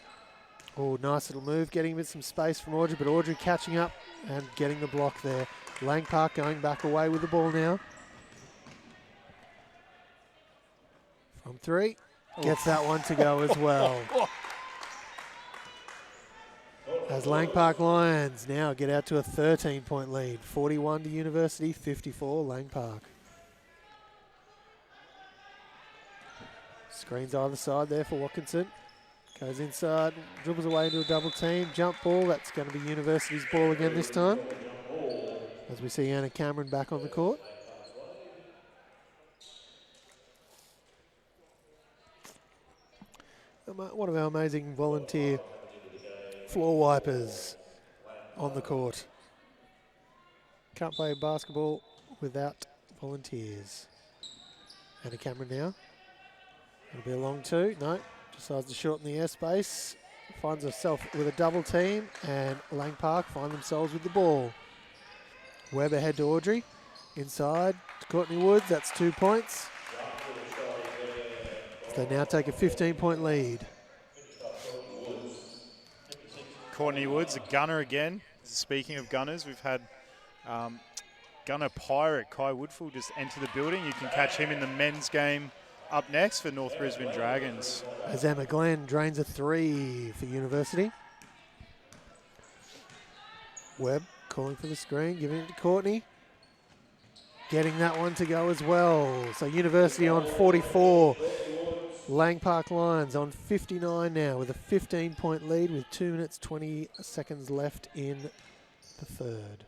Oh, nice little move, getting a bit some space from Audrey, but Audrey catching up and getting the block there. Lang Park going back away with the ball now. From 3. Gets that one to go as well. As Lang Park Lions now get out to a 13-point lead. 41 to University, 54 Lang Park. Screens either side there for Watkinson. Goes inside, dribbles away into a double team. Jump ball, that's going to be University's ball again this time. As we see Anna Cameron back on the court. One of our amazing volunteer floor wipers on the court. Can't play basketball without volunteers. Anna Cameron now. It'll be a long 2. No, decides to shorten the airspace. Finds herself with a double team, and Lang Park find themselves with the ball. Webb ahead to Audrey. Inside to Courtney Woods. That's 2 points. So they now take a 15-point lead. Courtney Woods, a gunner again. Speaking of gunners, we've had gunner pirate Kai Woodfull just enter the building. You can catch him in the men's game up next for North Brisbane Dragons. As Emma Glenn drains a 3 for University. Webb calling for the screen, giving it to Courtney. Getting that one to go as well. So University on 44. Lang Park Lions on 59 now with a 15-point lead with 2 minutes 20 seconds left in the third.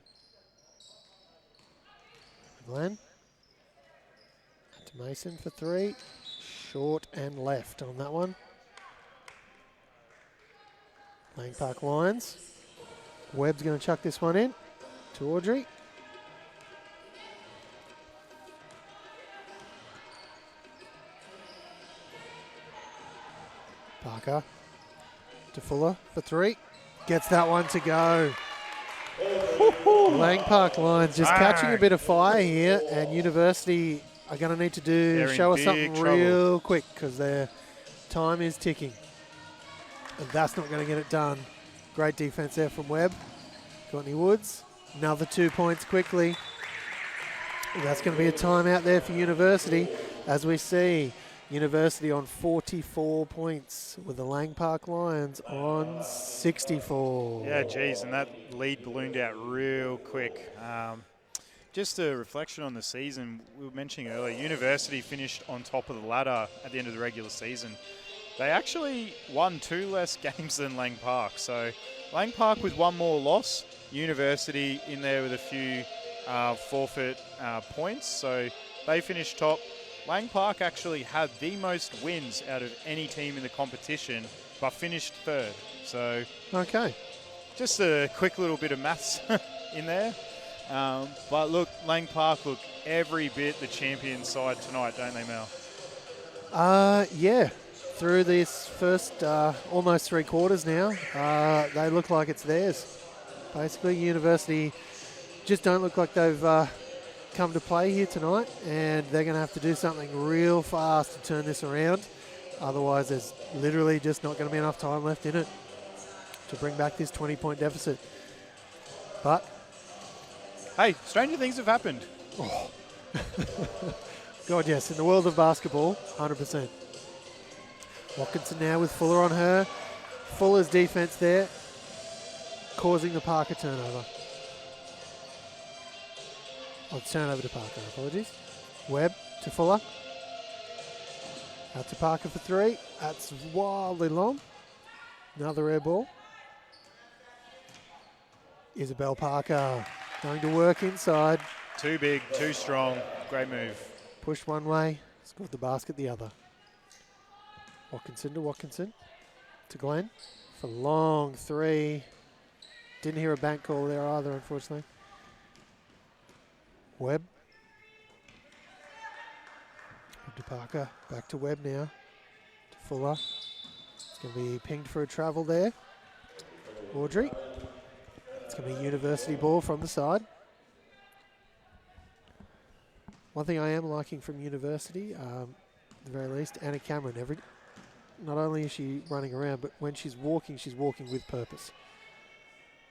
Glenn to Mason for 3. Short and left on that one. Lang Park Lions. Webb's going to chuck this one in to Audrey. Parker to Fuller for 3. Gets that one to go. Lang Park Lions just catching a bit of fire here, and University are going to need to show us something real quick because their time is ticking. And that's not going to get it done. Great defense there from Webb. Courtney Woods, another 2 points quickly. That's going to be a timeout there for University, as we see University on 44 points with the Lang Park Lions on 64. Yeah, geez, and that lead ballooned out real quick. Just a reflection on the season, we were mentioning earlier, University finished on top of the ladder at the end of the regular season. They actually won 2 less games than Lang Park. So Lang Park with 1 more loss, University in there with a few forfeit points. So they finished top. Lang Park actually had the most wins out of any team in the competition, but finished 3rd. So okay, just a quick little bit of maths in there. But look, Lang Park look every bit the champion side tonight, don't they, Mel? Yeah. Through this first almost 3 quarters now, they look like it's theirs. Basically, University just don't look like they've come to play here tonight, and they're going to have to do something real fast to turn this around. Otherwise, there's literally just not going to be enough time left in it to bring back this 20-point deficit. But hey, stranger things have happened. Oh. God, yes. In the world of basketball, 100%. Watkinson now with Fuller on her. Fuller's defense there, causing the Parker turnover. Oh, turnover to Parker, apologies. Webb to Fuller. Out to Parker for 3. That's wildly long. Another air ball. Isabel Parker going to work inside. Too big, too strong. Great move. Pushed one way, scored the basket the other. Watkinson to Glenn for long 3. Didn't hear a bank call there either, unfortunately. Webb. To Parker, back to Webb now. To Fuller. It's going to be pinged for a travel there. Audrey. It's going to be University ball from the side. One thing I am liking from University, at the very least, Anna Cameron. Not only is she running around, but when she's walking with purpose.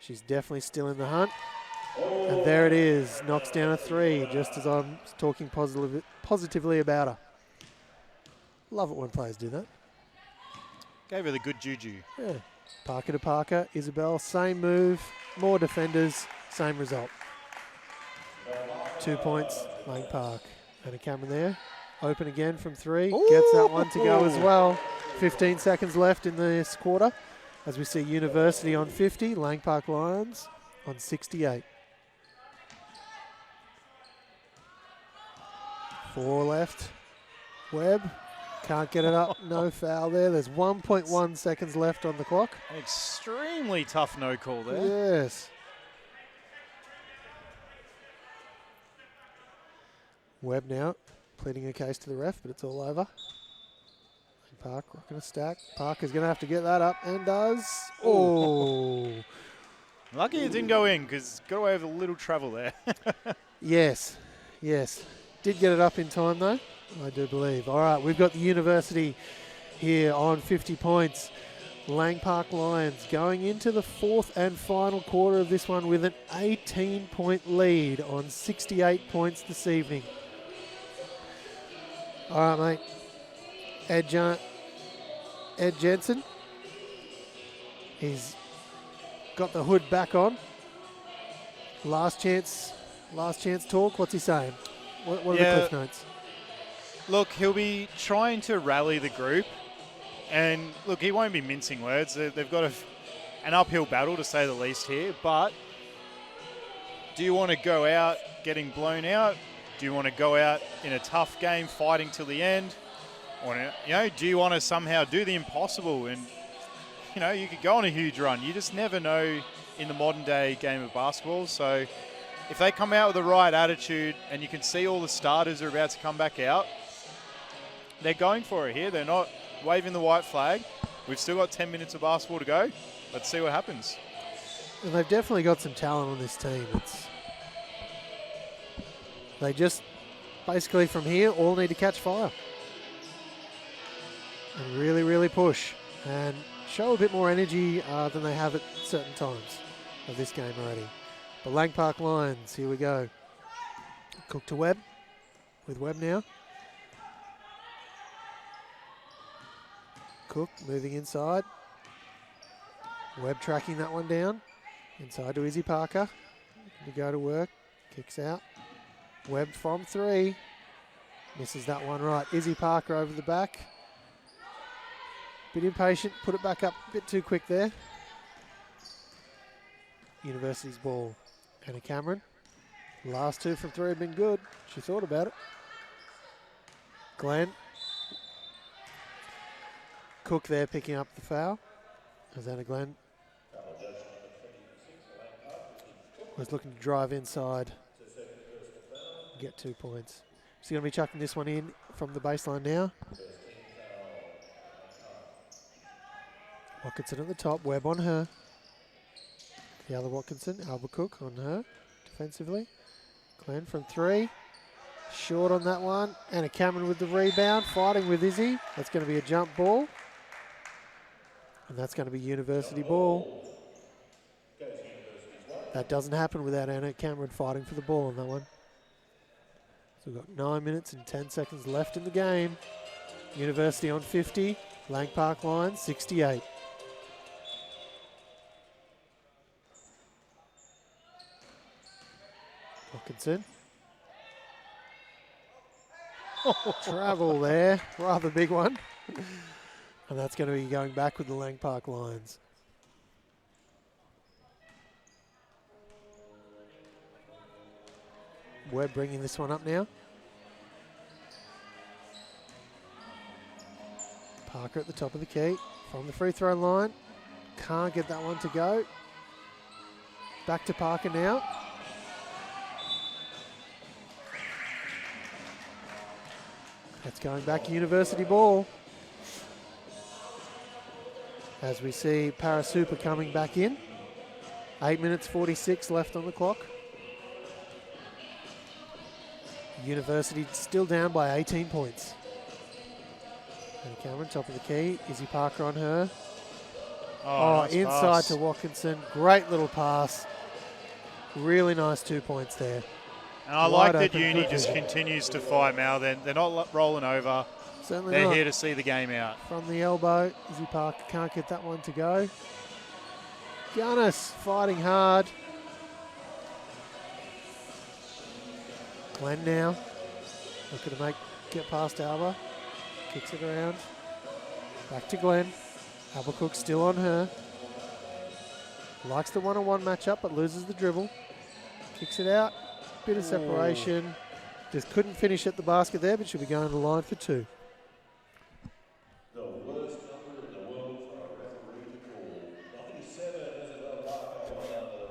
She's definitely still in the hunt. And there it is, knocks down a 3, just as I'm talking positively about her. Love it when players do that. Gave her the good juju. Yeah. Parker to Parker, Isabel, same move, more defenders, same result. 2 points, Lang Park. And a Cameron there, open again from 3, gets that one to go as well. 15 seconds left in this quarter, as we see University on 50, Lang Park Lions on 68. 4 left. Webb can't get it up. No foul there. There's 1.1 seconds left on the clock. An extremely tough no call there. Yes. Webb now pleading a case to the ref, but it's all over. Park rocking a stack. Parker's going to have to get that up, and does. Oh. Lucky it didn't go in, because got away with a little travel there. Yes. Did get it up in time, though, I do believe. All right, we've got the University here on 50 points. Lang Park Lions going into the 4th and final quarter of this one with an 18-point lead on 68 points this evening. All right, mate. Ed Jensen. He's got the hood back on. Last chance talk. What's he saying? What are the cliff notes? Look, he'll be trying to rally the group. And look, he won't be mincing words. They've got an uphill battle, to say the least, here. But do you want to go out getting blown out? Do you want to go out in a tough game, fighting till the end? Or, do you want to somehow do the impossible? And, you could go on a huge run. You just never know in the modern day game of basketball. So if they come out with the right attitude and you can see all the starters are about to come back out, they're going for it here. They're not waving the white flag. We've still got 10 minutes of basketball to go. Let's see what happens. And they've definitely got some talent on this team. They just, basically from here, all need to catch fire. And really, really push. And show a bit more energy than they have at certain times of this game already. But Lang Park Lions, here we go. Cook to Webb, with Webb now. Cook moving inside. Webb tracking that one down. Inside to Izzy Parker. To go to work. Kicks out. Webb from 3. Misses that one right. Izzy Parker over the back. Bit impatient. Put it back up a bit too quick there. University's ball. Anna Cameron. Last 2 from 3 have been good. She thought about it. Glenn. Cook there picking up the foul. As Anna Glenn was looking to drive inside. Get 2 points. She's going to be chucking this one in from the baseline now. Watkinson at the top. Webb on her. The other Watkinson. Alba Cook on her defensively. Glenn from 3. Short on that one. Anna Cameron with the rebound. Fighting with Izzy. That's going to be a jump ball. And that's going to be University ball. That doesn't happen without Anna Cameron fighting for the ball on that one. So we've got 9 minutes and 10 seconds left in the game. University on 50. Lang Park Lions 68. Watkinson. Travel there. Rather big one. And that's going to be going back with the Lang Park Lions. Webb bringing this one up now. Parker at the top of the key from the free throw line. Can't get that one to go. Back to Parker now. That's going back University ball. As we see Parasupa coming back in. 8 minutes 46 left on the clock. University still down by 18 points. And Cameron, top of the key. Izzy Parker on her. Nice inside pass to Watkinson. Great little pass. Really nice 2 points there. And I like that Uni just continues to fight, Mal. They're not rolling over. Certainly They're not. here to see the game out. From the elbow, Izzy Parker can't get that one to go. Gunnis fighting hard. Glenn now. Looking to get past Alba. Kicks it around. Back to Glenn. Alba Cook still on her. Likes the one-on-one matchup but loses the dribble. Kicks it out. Bit of separation. Just couldn't finish at the basket there, but she'll be going to the line for 2. The worst number in the world for a referee to call. 97 Isabel Parker going down to the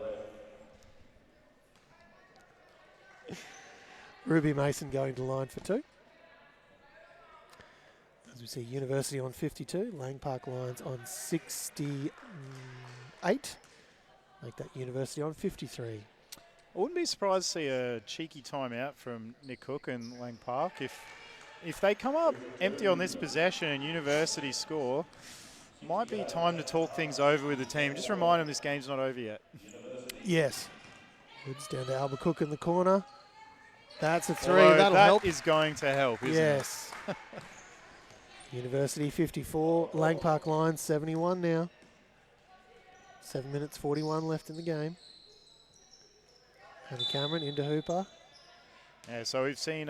ref. Ruby Mason going to the line for 2. As we see University on 52, Lang Park Lions on 68. Make that University on 53. I wouldn't be surprised to see a cheeky timeout from Nick Cook and Lang Park. If they come up empty on this possession and University score, might be time to talk things over with the team. Just remind them this game's not over yet. Yes. Woods down to Alba Cook in the corner. That's a 3. Although That'll that help. is going to help, isn't it? Yes. University 54, Lang Park Lions 71 now. 7 minutes 41 left in the game. Anna Cameron into Hooper. Yeah, so we've seen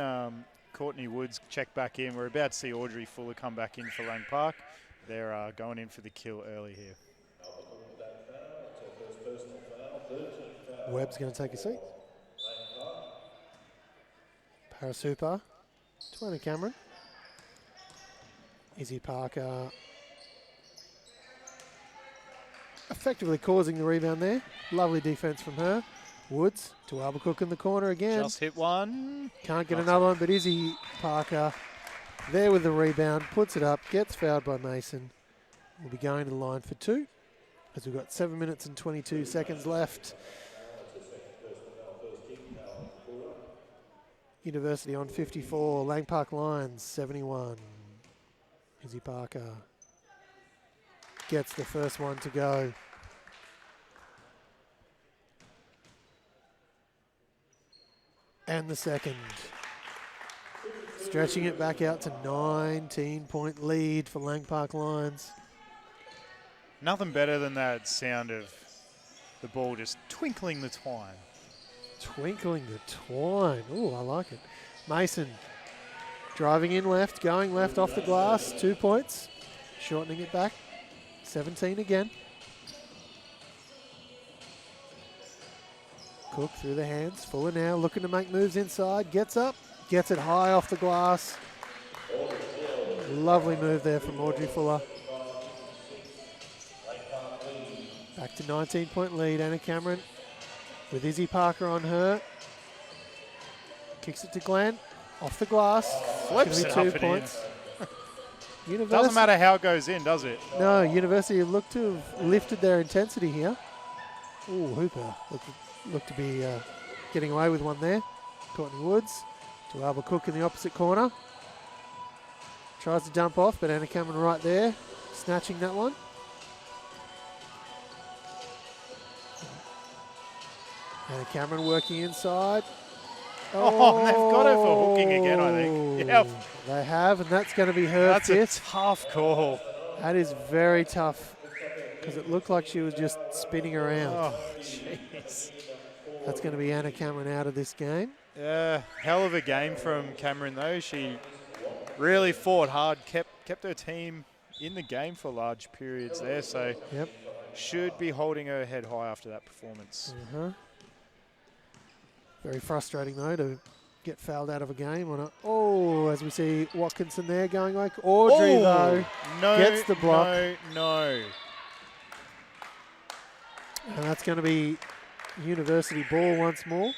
Courtney Woods check back in. We're about to see Audrey Fuller come back in for Lang Park. They're going in for the kill early here. Webb's going to take a seat. Parasupa to Anna Cameron. Izzy Parker effectively causing the rebound there. Lovely defense from her. Woods to Alba Cook in the corner again. Just hit one. Can't get another one, but Izzy Parker there with the rebound, puts it up, gets fouled by Mason. Will be going to the line for 2. as we've got 7 minutes and 22 seconds left. University on 54, Lang Park Lions 71. Izzy Parker gets the first one to go. And the second. Stretching it back out to 19-point lead for Lang Park Lions. Nothing better than that sound of the ball just twinkling the twine. Twinkling the twine. Oh, I like it. Mason driving in left, going left off the glass. 2 points. Shortening it back. 17 again. Cook through the hands. Fuller now looking to make moves inside. Gets up. Gets it high off the glass. Lovely move there from Audrey Fuller. Back to 19-point lead. Anna Cameron with Izzy Parker on her. Kicks it to Glenn. Off the glass. Flips it 2 up points. Doesn't matter how it goes in, does it? No, University look to have lifted their intensity here. Ooh, Hooper looked to be getting away with one there. Courtney Woods to Alba Cook in the opposite corner. Tries to dump off, but Anna Cameron right there, snatching that one. Anna Cameron working inside. Oh, they've got her for hooking again, I think. Yep. They have, and that's going to be her That's fifth. a tough call. That is very tough because it looked like she was just spinning around. Oh, jeez. That's going to be Anna Cameron out of this game. Yeah, hell of a game from Cameron, though. She really fought hard, kept her team in the game for large periods there, so Yep. should be holding her head high after that performance. Very frustrating, though, to get fouled out of a game. As we see Watkinson there going like Audrey, though, gets the block. No. And that's going to be University ball once more.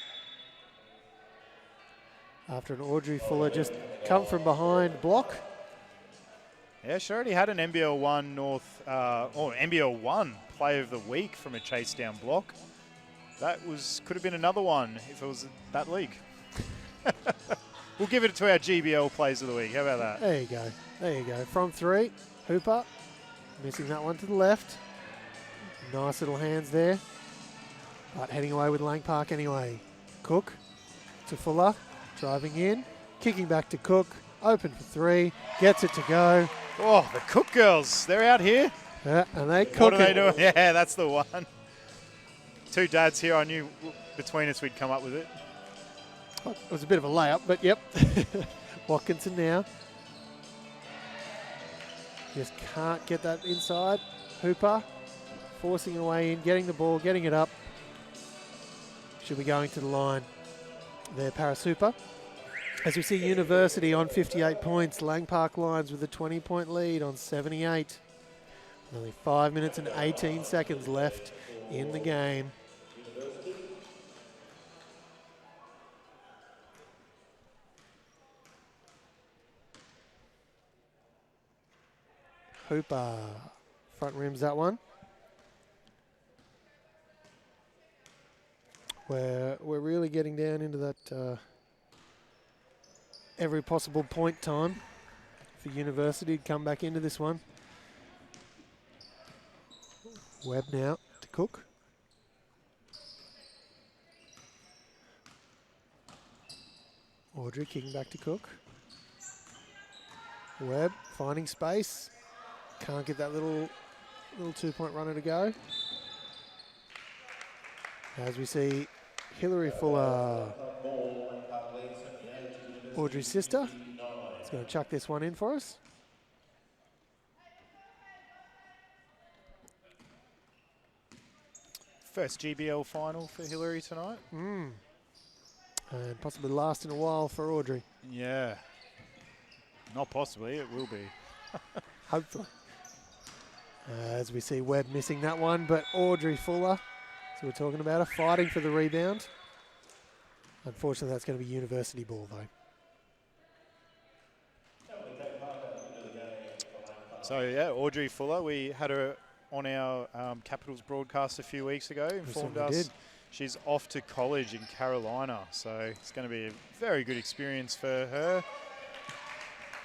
After an Audrey Fuller just come from behind block. Yeah, she already had an NBL 1 NBL 1 play of the week from a chase down block. That could have been another one if it was that league. We'll give it to our GBL plays of the week. How about that? There you go. There you go. From 3, Hooper missing that one to the left. Nice little hands there. But heading away with Lang Park anyway. Cook to Fuller. Driving in. Kicking back to Cook. Open for 3. Gets it to go. Oh, the Cook girls. They're out here. Yeah, and they cook What are they it. doing? Yeah, that's the one. 2 dads here. I knew between us we'd come up with it. It was a bit of a layup, but yep. Watkinson now. Just can't get that inside. Hooper forcing her way in, getting the ball, getting it up. Should be going to the line there, Paris Hooper. As we see University on 58 points, Lang Park Lions with a 20-point lead on 78. Only 5 minutes and 18 seconds left in the game. Hooper front rims that one. We're really getting down into that every possible point time for University to come back into this one. Webb now to Cook. Audrey kicking back to Cook. Webb finding space. Can't get that little 2-point runner to go. As we see Hillary Fuller, Audrey's sister, is going to chuck this one in for us. First GBL final for Hillary tonight. And possibly last in a while for Audrey. Yeah. Not possibly, it will be. Hopefully. As we see Webb missing that one, but Audrey Fuller, so we're talking about her, fighting for the rebound. Unfortunately, that's going to be University ball, though. So, yeah, Audrey Fuller, we had her on our Capitals broadcast a few weeks ago, informed certainly us did. she's off to college in Carolina. So it's going to be a very good experience for her.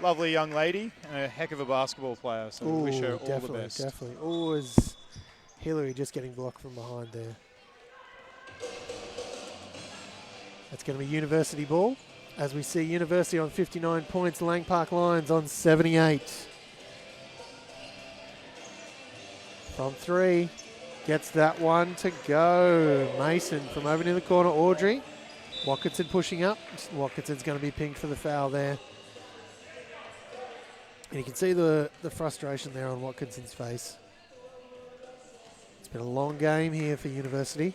Lovely young lady and a heck of a basketball player. So we wish her all the best. Definitely. Oh, is Hillary just getting blocked from behind there. That's going to be University ball. As we see University on 59 points, Lang Park Lions on 78. From 3, gets that one to go. Mason from over near the corner, Audrey. Watkinson pushing up. Watkinson's going to be pinged for the foul there. And you can see the frustration there on Watkinson's face. It's been a long game here for University.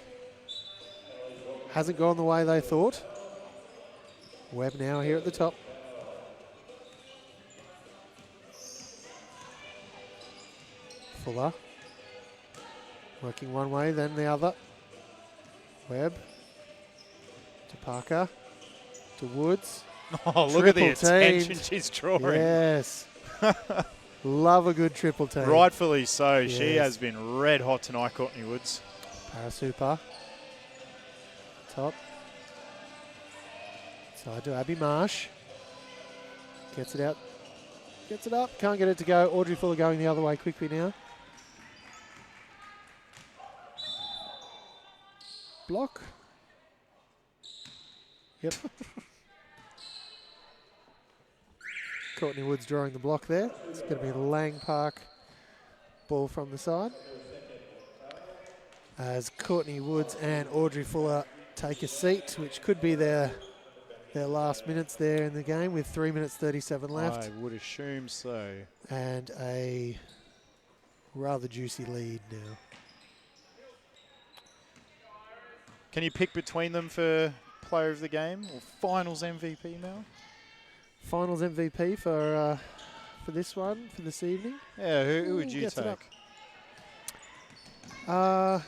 Hasn't gone the way they thought. Webb now here at the top. Fuller. Working one way, then the other. Webb. To Parker. To Woods. Oh, look at the Triple attention teamed. she's drawing. Yes. Love a good triple team. Rightfully so. Yes. She has been red hot tonight, Courtney Woods. Parasuper. Top. Side to Abby Marsh. Gets it out. Gets it up. Can't get it to go. Audrey Fuller going the other way quickly now. Block. Yep. Courtney Woods drawing the block there. It's going to be the Lang Park ball from the side. As Courtney Woods and Audrey Fuller take a seat, which could be their last minutes there in the game with 3 minutes 37 left. I would assume so. And a rather juicy lead now. Can you pick between them for player of the game or finals MVP now? Finals MVP for this one, for this evening. Yeah, who would you Gets it up. take? I'll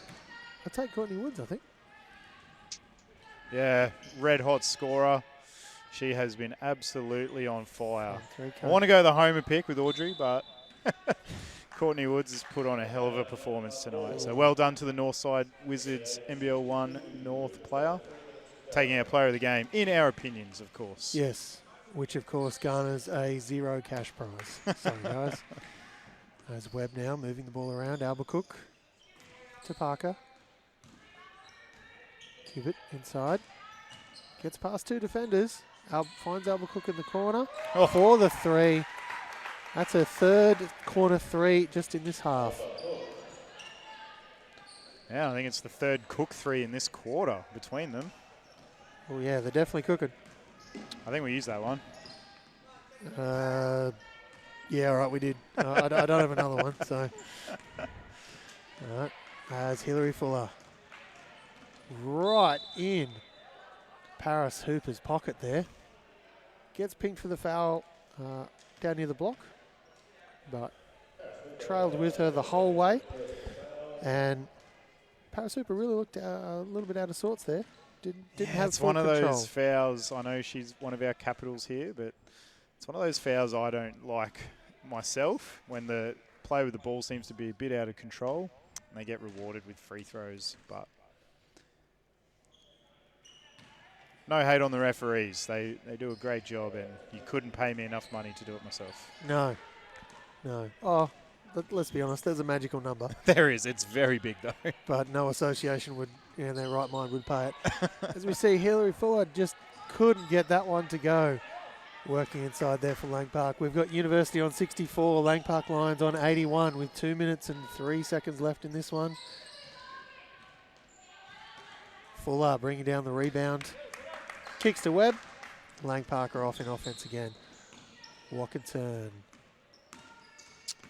take Courtney Woods, I think. Yeah, red hot scorer. She has been absolutely on fire. Three I want to go the homer pick with Audrey, but Courtney Woods has put on a hell of a performance tonight. So well done to the Northside Wizards NBL 1 North player. Taking our player of the game, in our opinions, of course. Yes, which of course garners a 0 cash prize. Sorry, guys. There's Webb now moving the ball around. Albuquerque to Parker. Cubitt inside. Gets past 2 defenders. Finds Albuquerque in the corner for the 3. That's her third corner 3 just in this half. Yeah, I think it's the third Cook 3 in this quarter between them. Oh yeah, they're definitely cooking. I think we used that one. Yeah, all right, we did. I don't have another one, so. All right, as Hillary Fuller. Right in Paris Hooper's pocket there. Gets pinged for the foul down near the block, but trailed with her the whole way. And Paris Hooper really looked a little bit out of sorts there. Didn't have it's full one of control. those fouls. I know she's one of our capitals here, but it's one of those fouls I don't like myself when the player with the ball seems to be a bit out of control and they get rewarded with free throws. But no hate on the referees. They do a great job, and you couldn't pay me enough money to do it myself. No. Oh, let's be honest, there's a magical number. There is. It's very big, though. But no association would, in their right mind, would pay it. As we see, Hillary Fuller just couldn't get that one to go. Working inside there for Lang Park. We've got University on 64, Lang Park Lions on 81 with 2 minutes and 3 seconds left in this one. Fuller bringing down the rebound. Kicks to Webb. Lang Park are off in offense again. Watkinson.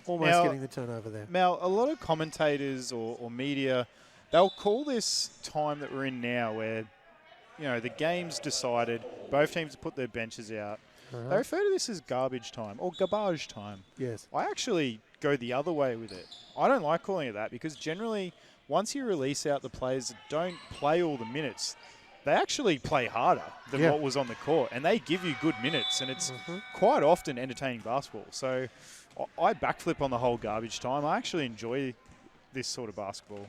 Almost getting the turnover there. Mel, a lot of commentators or media, they'll call this time that we're in now where, you know, the game's decided, both teams have put their benches out. They refer to this as garbage time or garbage time. Yes. I actually go the other way with it. I don't like calling it that because generally once you release out the players that don't play all the minutes, they actually play harder than what was on the court, and they give you good minutes, and it's quite often entertaining basketball. So I backflip on the whole garbage time. I actually enjoy this sort of basketball.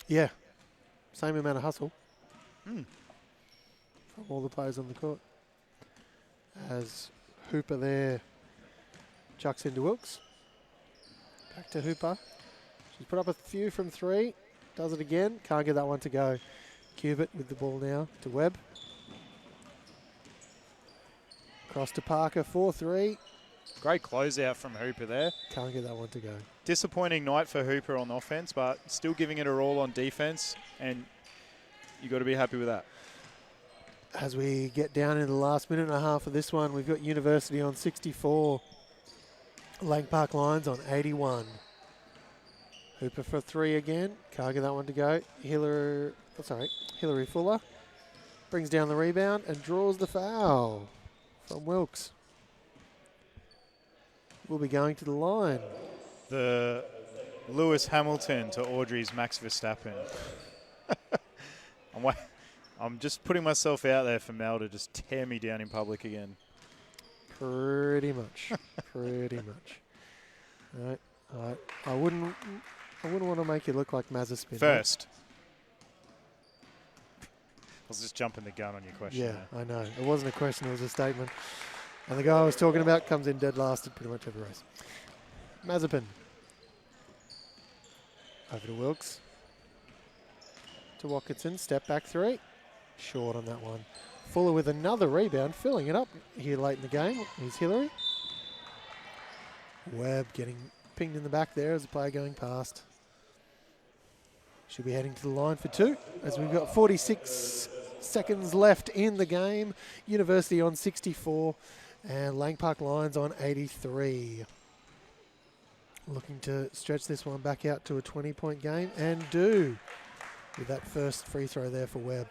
Yeah. Same amount of hustle Hmm. from all the players on the court. As Hooper there chucks into Wilkes. Back to Hooper. She's put up a few from 3. Does it again. Can't get that one to go. Cubitt with the ball now to Webb. Cross to Parker, 4-3. Great closeout from Hooper there. Can't get that one to go. Disappointing night for Hooper on offense, but still giving it her all on defense, and you got to be happy with that. As we get down in the last minute and a half of this one, we've got University on 64. Lang Park Lions on 81. Hooper for 3 again. Can't get that one to go. Hillary Fuller brings down the rebound and draws the foul from Wilkes. We'll be going to the line. The Lewis Hamilton to Audrey's Max Verstappen. I'm just putting myself out there for Mel to just tear me down in public again. Pretty much. Pretty much. All right. All right. I wouldn't want to make you look like Mazepin. First. I was just jumping the gun on your question. Yeah, there. I know. It wasn't a question, it was a statement. And the guy I was talking about comes in dead last at pretty much every race. Mazepin. Over to Wilkes. To Watkinson. Step back 3. Short on that one. Fuller with another rebound, filling it up here late in the game. Here's Hillary. Webb getting pinged in the back there as a player going past. Should be heading to the line for 2 as we've got 46 seconds left in the game. University on 64 and Lang Park Lions on 83. Looking to stretch this one back out to a 20-point game and do with that first free throw there for Webb.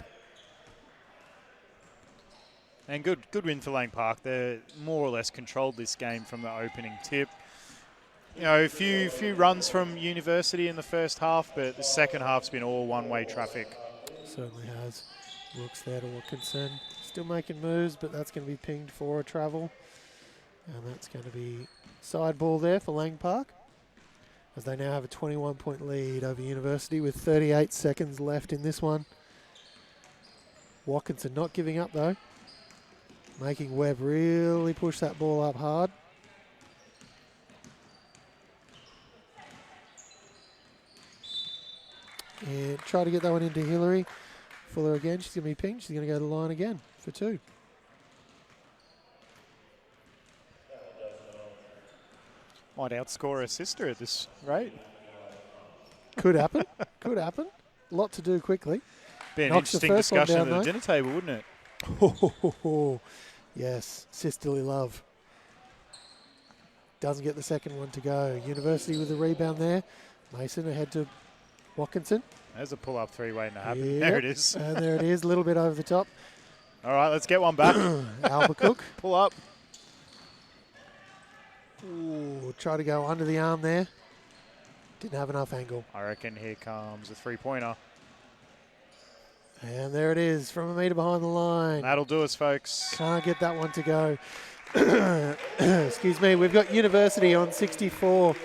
And good win for Lang Park. They more or less controlled this game from the opening tip. You know, a few runs from University in the first half, but the second half's been all one-way traffic. Certainly has. Looks there to Watkinson. Still making moves, but that's going to be pinged for a travel. And that's going to be side ball there for Lang Park, as they now have a 21-point lead over University with 38 seconds left in this one. Watkinson not giving up, though. Making Webb really push that ball up hard. And try to get that one into Hillary. Fuller again. She's going to be pinged. She's going to go to the line again for 2. Might outscore her sister at this rate. Could happen. Could happen. A lot to do quickly. Be an Knocks the interesting first one discussion down, at the dinner table, wouldn't it? Yes, sisterly love. Doesn't get the second one to go. University with a rebound there. Mason ahead to Watkinson. There's a pull-up 3 waiting to happen. Yep. There it is. And there it is, a little bit over the top. All right, let's get one back. Alba Cook. Pull up. Ooh, try to go under the arm there. Didn't have enough angle. I reckon here comes a 3-pointer. And there it is from a metre behind the line. That'll do us, folks. Can't get that one to go. Excuse me. We've got University on 64.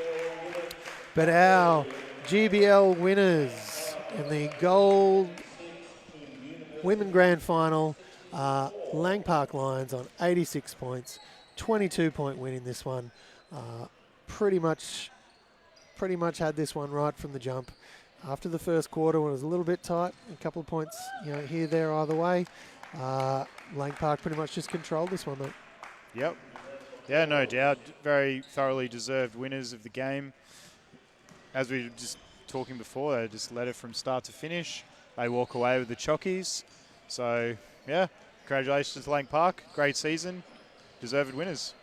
But our GBL winners in the gold women grand final are Lang Park Lions on 86 points. 22-point win in this one. Pretty much had this one right from the jump. After the first quarter, when it was a little bit tight, a couple of points, here, there, either way, Lang Park pretty much just controlled this one, mate. Yep. Yeah, no doubt. Very thoroughly deserved winners of the game. As we were just talking before, they just led it from start to finish. They walk away with the chockies. So, yeah, congratulations to Lang Park. Great season. Deserved winners.